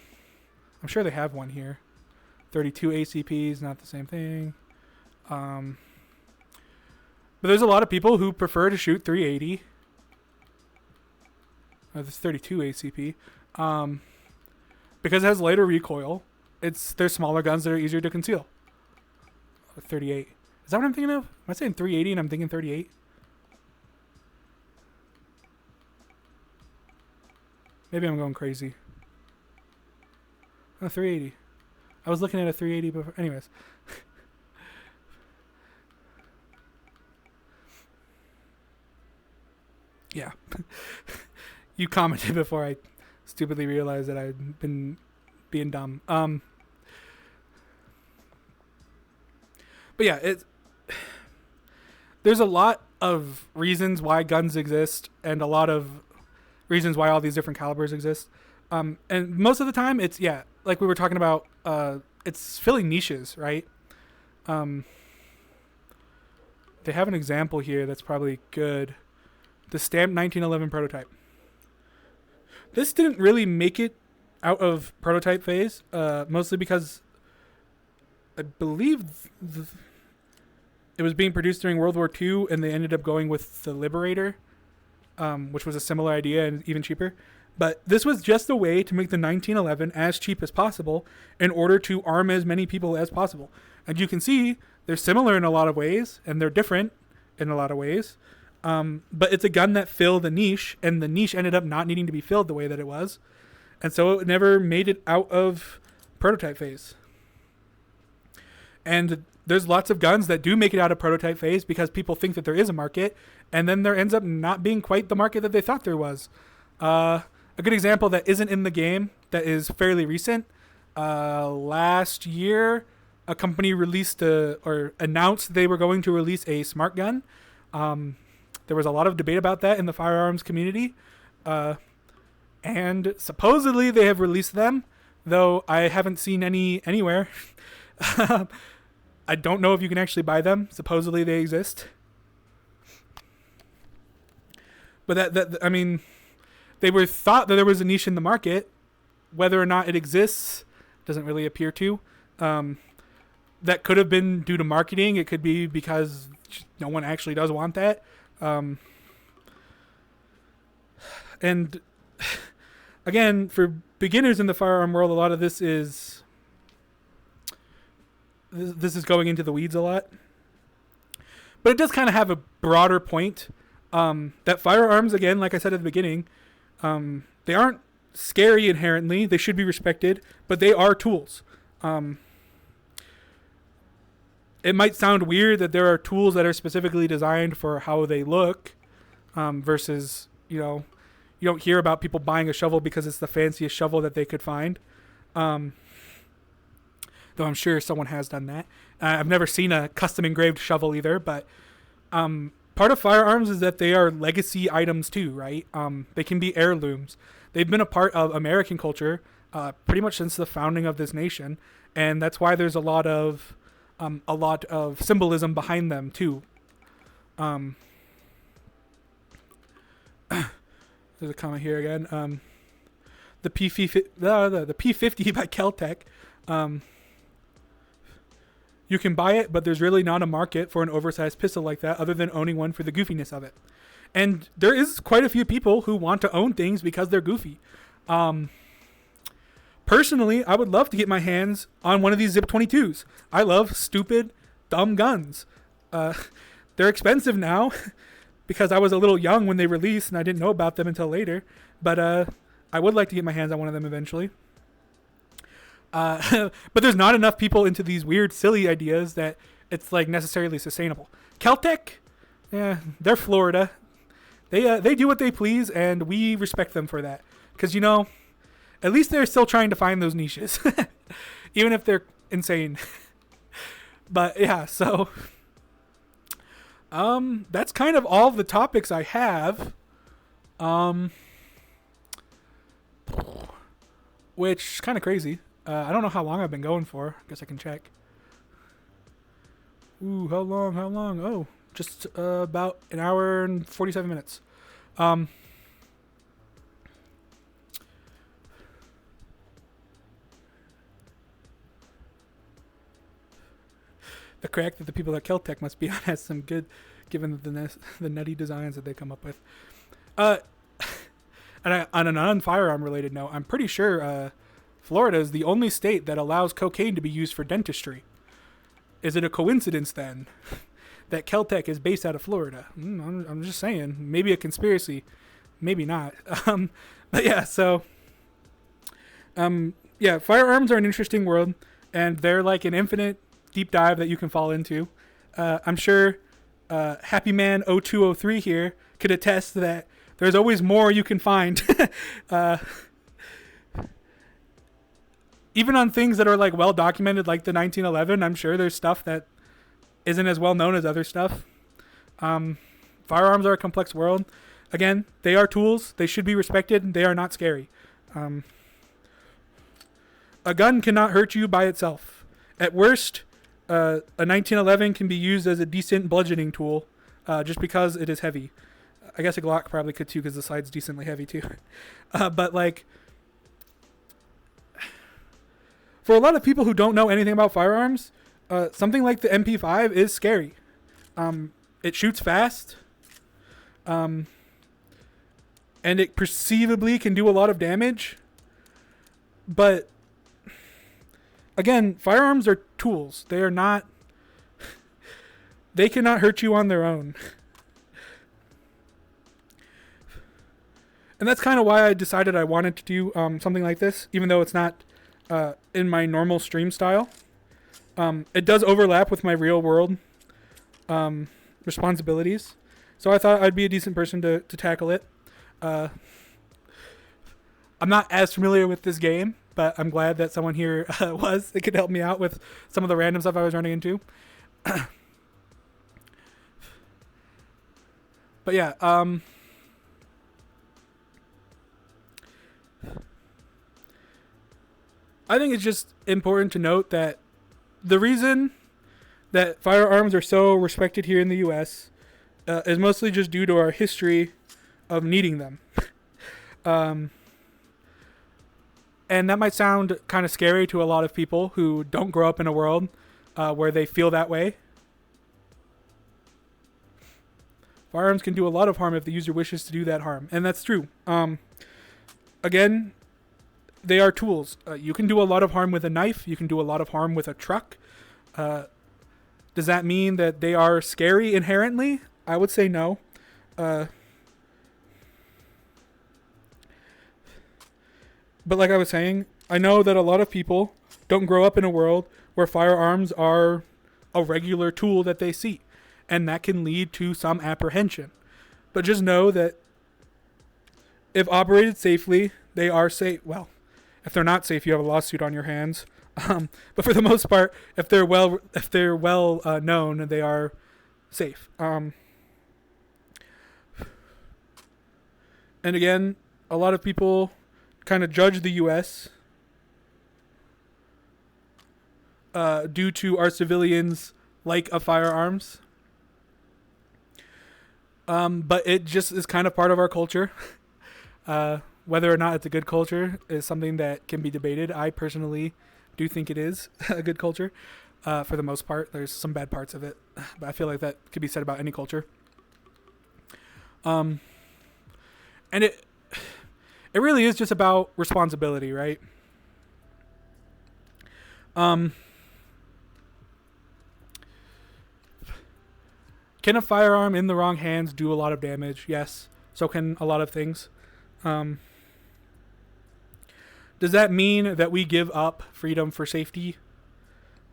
sure they have one here. 32 ACPs, not the same thing. But there's a lot of people who prefer to shoot 380. This 32 ACP. Because it has lighter recoil. There's smaller guns that are easier to conceal. 38. Is that what I'm thinking of? Am I saying 380 and I'm thinking 38? Maybe I'm going crazy. Oh, 380. I was looking at a 380 before. Anyways. Yeah. You commented before I stupidly realized that I'd been being dumb. But yeah, there's a lot of reasons why guns exist and a lot of reasons why all these different calibers exist. And most of the time it's, like we were talking about, it's filling niches, right? They have an example here that's probably good. The stamped 1911 prototype. This didn't really make it out of prototype phase, mostly because I believe it was being produced during World War II, and they ended up going with the Liberator, which was a similar idea and even cheaper. But this was just a way to make the 1911 as cheap as possible in order to arm as many people as possible. And you can see they're similar in a lot of ways, and they're different in a lot of ways. But it's a gun that filled a niche, and the niche ended up not needing to be filled the way that it was. And so it never made it out of prototype phase. And there's lots of guns that do make it out of prototype phase because people think that there is a market, and then there ends up not being quite the market that they thought there was. A good example that isn't in the game that is fairly recent. Last year, a company released or announced they were going to release a smart gun. There was a lot of debate about that in the firearms community. And supposedly they have released them, though I haven't seen any anywhere. I don't know if you can actually buy them. Supposedly they exist. But I mean, they were thought that there was a niche in the market. Whether or not it exists doesn't really appear to. That could have been due to marketing. It could be because no one actually does want that. And again, for beginners in the firearm world, a lot of this is going into the weeds a lot. But it does kind of have a broader point. That firearms, again, like I said at the beginning, they aren't scary inherently. They should be respected, but they are tools. It might sound weird that there are tools that are specifically designed for how they look, versus, you don't hear about people buying a shovel because it's the fanciest shovel that they could find. Though I'm sure someone has done that. I've never seen a custom engraved shovel either, but part of firearms is that they are legacy items too, right? They can be heirlooms. They've been a part of American culture pretty much since the founding of this nation, and that's why there's a lot of symbolism behind them too. There's a comment here again. The P50 by Keltec. You can buy it, but there's really not a market for an oversized pistol like that other than owning one for the goofiness of it. And there is quite a few people who want to own things because they're goofy. Personally, I would love to get my hands on one of these Zip 22s. I love stupid, dumb guns. They're expensive now because I was a little young when they released and I didn't know about them until later. But I would like to get my hands on one of them eventually. But there's not enough people into these weird, silly ideas that it's like necessarily sustainable. Caltech, yeah, they're Florida. They do what they please, and we respect them for that. Because, you know, at least they're still trying to find those niches, even if they're insane. But yeah, so that's kind of all the topics I have. Which is kind of crazy. I don't know how long I've been going for. I guess I can check. Ooh, how long? Oh, just about an hour and 47 minutes. The crack that the people at Caltech must be on has some good, given the nutty designs that they come up with. And on a non-firearm related note, I'm pretty sure Florida is the only state that allows cocaine to be used for dentistry. Is it a coincidence then that Caltech is based out of Florida? I'm just saying. Maybe a conspiracy. Maybe not. But yeah, so yeah, firearms are an interesting world, and they're like an infinite deep dive that you can fall into. I'm sure Happy Man 0203 here could attest that there's always more you can find. Even on things that are like well documented, like the 1911, I'm sure there's stuff that isn't as well known as other stuff. Firearms are a complex world. Again, they are tools. They should be respected. They are not scary. A gun cannot hurt you by itself. At worst, a 1911 can be used as a decent bludgeoning tool, just because it is heavy. I guess a Glock probably could too, because the slide's decently heavy too. But like, for a lot of people who don't know anything about firearms, something like the MP5 is scary. It shoots fast, and it perceivably can do a lot of damage. But again, firearms are tools. They are not. They cannot hurt you on their own. And that's kind of why I decided I wanted to do something like this, even though it's not in my normal stream style. It does overlap with my real world responsibilities. So I thought I'd be a decent person to tackle it. I'm not as familiar with this game, but I'm glad that someone here was. It could help me out with some of the random stuff I was running into. But yeah, I think it's just important to note that the reason that firearms are so respected here in the U.S. Is mostly just due to our history of needing them. And that might sound kind of scary to a lot of people who don't grow up in a world where they feel that way. Firearms can do a lot of harm if the user wishes to do that harm. And that's true. Again, they are tools. You can do a lot of harm with a knife. You can do a lot of harm with a truck. Does that mean that they are scary inherently? I would say no. But like I was saying, I know that a lot of people don't grow up in a world where firearms are a regular tool that they see. And that can lead to some apprehension. But just know that if operated safely, they are safe. Well, if they're not safe, you have a lawsuit on your hands. But for the most part, if they're well known, they are safe. And again, a lot of people kind of judge the U.S. Due to our civilians' like of firearms. But it just is kind of part of our culture. Whether or not it's a good culture is something that can be debated. I personally do think it is a good culture. For the most part, there's some bad parts of it, but I feel like that could be said about any culture. And it really is just about responsibility, right? Can a firearm in the wrong hands do a lot of damage? Yes. So can a lot of things. Does that mean that we give up freedom for safety?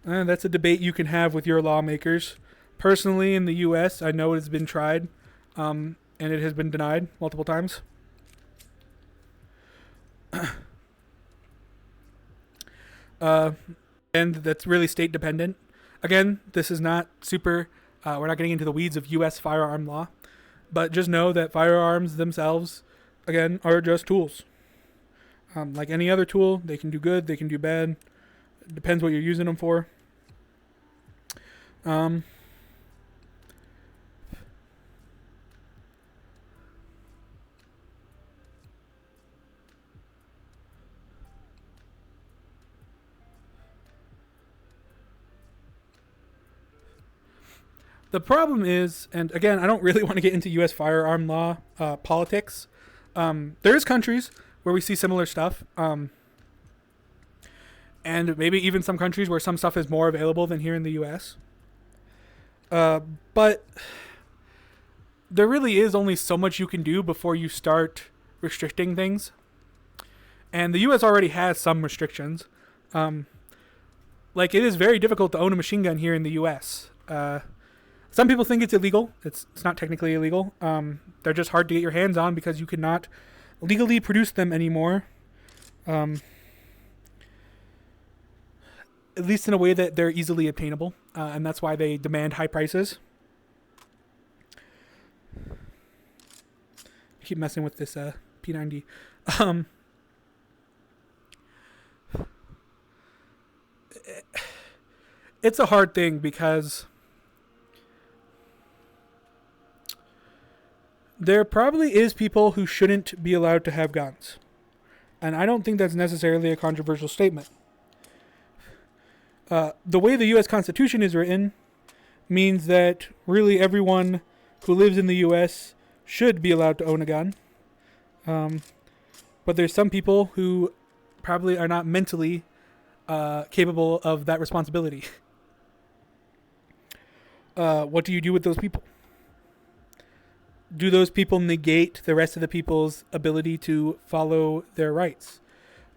That's a debate you can have with your lawmakers. Personally, in the U.S., I know it has been tried, and it has been denied multiple times. And that's really state dependent. Again, this is not super. We're not getting into the weeds of U.S. firearm law, but just know that firearms themselves, again, are just tools. Like any other tool, they can do good, they can do bad. It depends what you're using them for. The problem is, and again, I don't really want to get into U.S. firearm law politics. There is countries where we see similar stuff, and maybe even some countries where some stuff is more available than here in the U.S. But there really is only so much you can do before you start restricting things, and the U.S. already has some restrictions. Like, it is very difficult to own a machine gun here in the U.S. Some people think it's illegal. It's not technically illegal. They're just hard to get your hands on because you cannot legally produce them anymore. At least in a way that they're easily obtainable. And that's why they demand high prices. I keep messing with this P90. It's a hard thing because there probably is people who shouldn't be allowed to have guns. And I don't think that's necessarily a controversial statement. The way the U.S. Constitution is written means that really everyone who lives in the U.S. should be allowed to own a gun. But there's some people who probably are not mentally capable of that responsibility. What do you do with those people? Do those people negate the rest of the people's ability to follow their rights?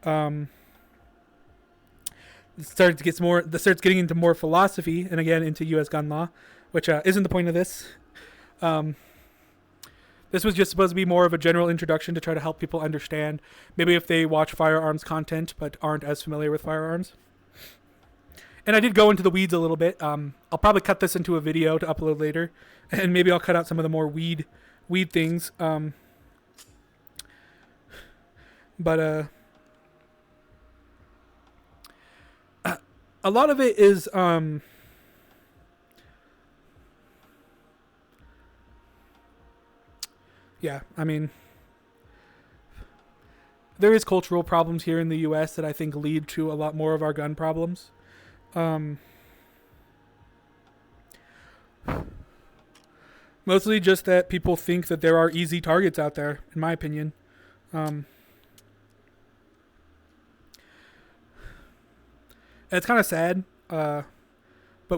It starts getting into more philosophy, and again into U.S. gun law, which isn't the point of this. This was just supposed to be more of a general introduction to try to help people understand, maybe if they watch firearms content but aren't as familiar with firearms. And I did go into the weeds a little bit. I'll probably cut this into a video to upload later, and maybe I'll cut out some of the more weed things. But a lot of it is yeah, I mean, there is cultural problems here in the U.S. that I think lead to a lot more of our gun problems. Mostly just that people think that there are easy targets out there, in my opinion. It's kind of sad, but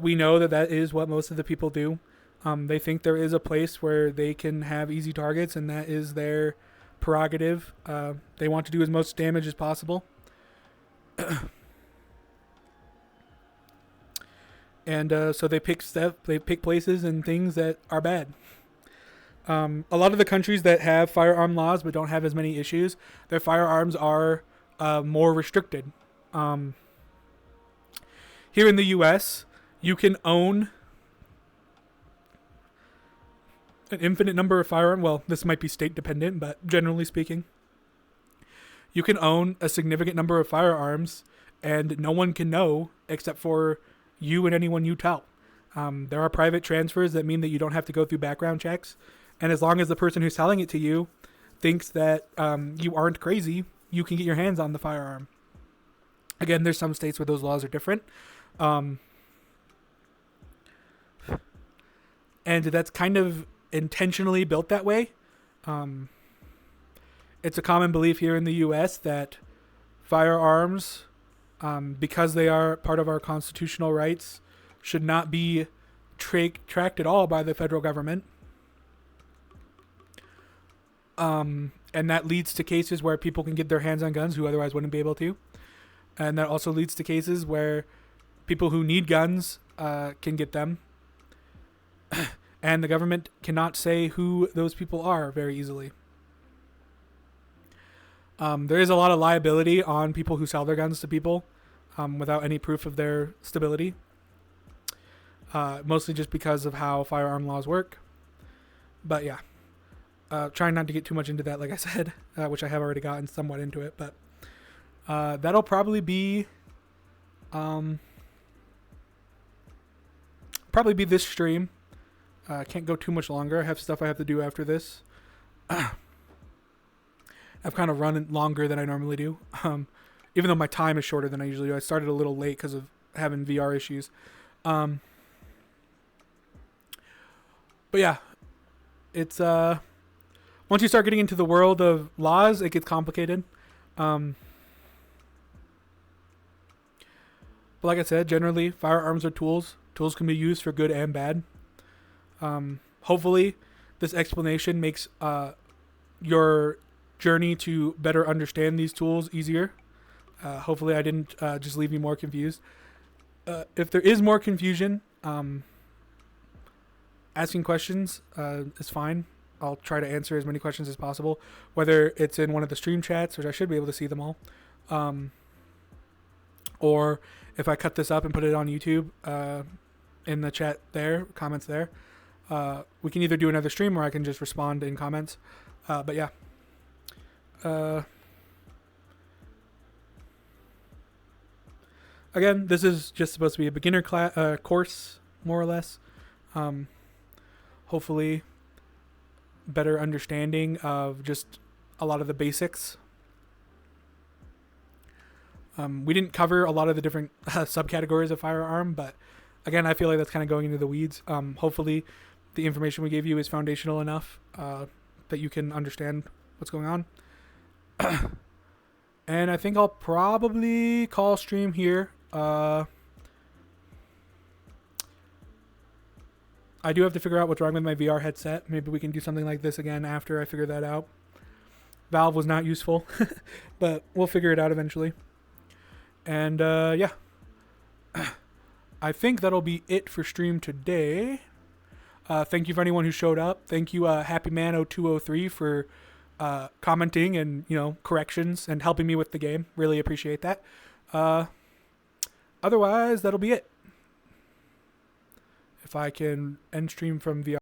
we know that is what most of the people do. They think there is a place where they can have easy targets, and that is their prerogative. They want to do as much damage as possible. And so they pick places and things that are bad. A lot of the countries that have firearm laws but don't have as many issues, their firearms are more restricted. Here in the U.S., you can own an infinite number of firearms. Well, this might be state dependent, but generally speaking, you can own a significant number of firearms and no one can know except for you and anyone you tell. There are private transfers that mean that you don't have to go through background checks. And as long as the person who's selling it to you thinks that you aren't crazy, you can get your hands on the firearm. Again, there's some states where those laws are different. And that's kind of intentionally built that way. It's a common belief here in the U.S. that firearms, because they are part of our constitutional rights, should not be tracked at all by the federal government. And that leads to cases where people can get their hands on guns who otherwise wouldn't be able to. And that also leads to cases where people who need guns can get them. And the government cannot say who those people are very easily. There is a lot of liability on people who sell their guns to people without any proof of their stability. Mostly just because of how firearm laws work. But yeah, trying not to get too much into that, like I said, which I have already gotten somewhat into it. But that'll probably be this stream. Can't go too much longer. I have stuff I have to do after this. I've kind of run longer than I normally do. Even though my time is shorter than I usually do. I started a little late because of having VR issues. But yeah, it's once you start getting into the world of laws, it gets complicated. But like I said, generally firearms are tools. Tools can be used for good and bad. Hopefully this explanation makes your journey to better understand these tools easier. Hopefully I didn't just leave you more confused. If there is more confusion, asking questions is fine. I'll try to answer as many questions as possible, whether it's in one of the stream chats, which I should be able to see them all, or if I cut this up and put it on YouTube in the chat there, comments there. We can either do another stream or I can just respond in comments. But yeah. Again, this is just supposed to be a beginner course, more or less. Hopefully, better understanding of just a lot of the basics. We didn't cover a lot of the different subcategories of firearm, but again, I feel like that's kind of going into the weeds. Hopefully, the information we gave you is foundational enough that you can understand what's going on. And I think I'll probably call stream here. I do have to figure out what's wrong with my VR headset. Maybe we can do something like this again after I figure that out. Valve was not useful, but we'll figure it out eventually. And yeah, I think that'll be it for stream today. Thank you for anyone who showed up. Thank you, HappyMan0203 for commenting and corrections and helping me with the game. Really appreciate that. Otherwise, that'll be it. If I can end stream from VR.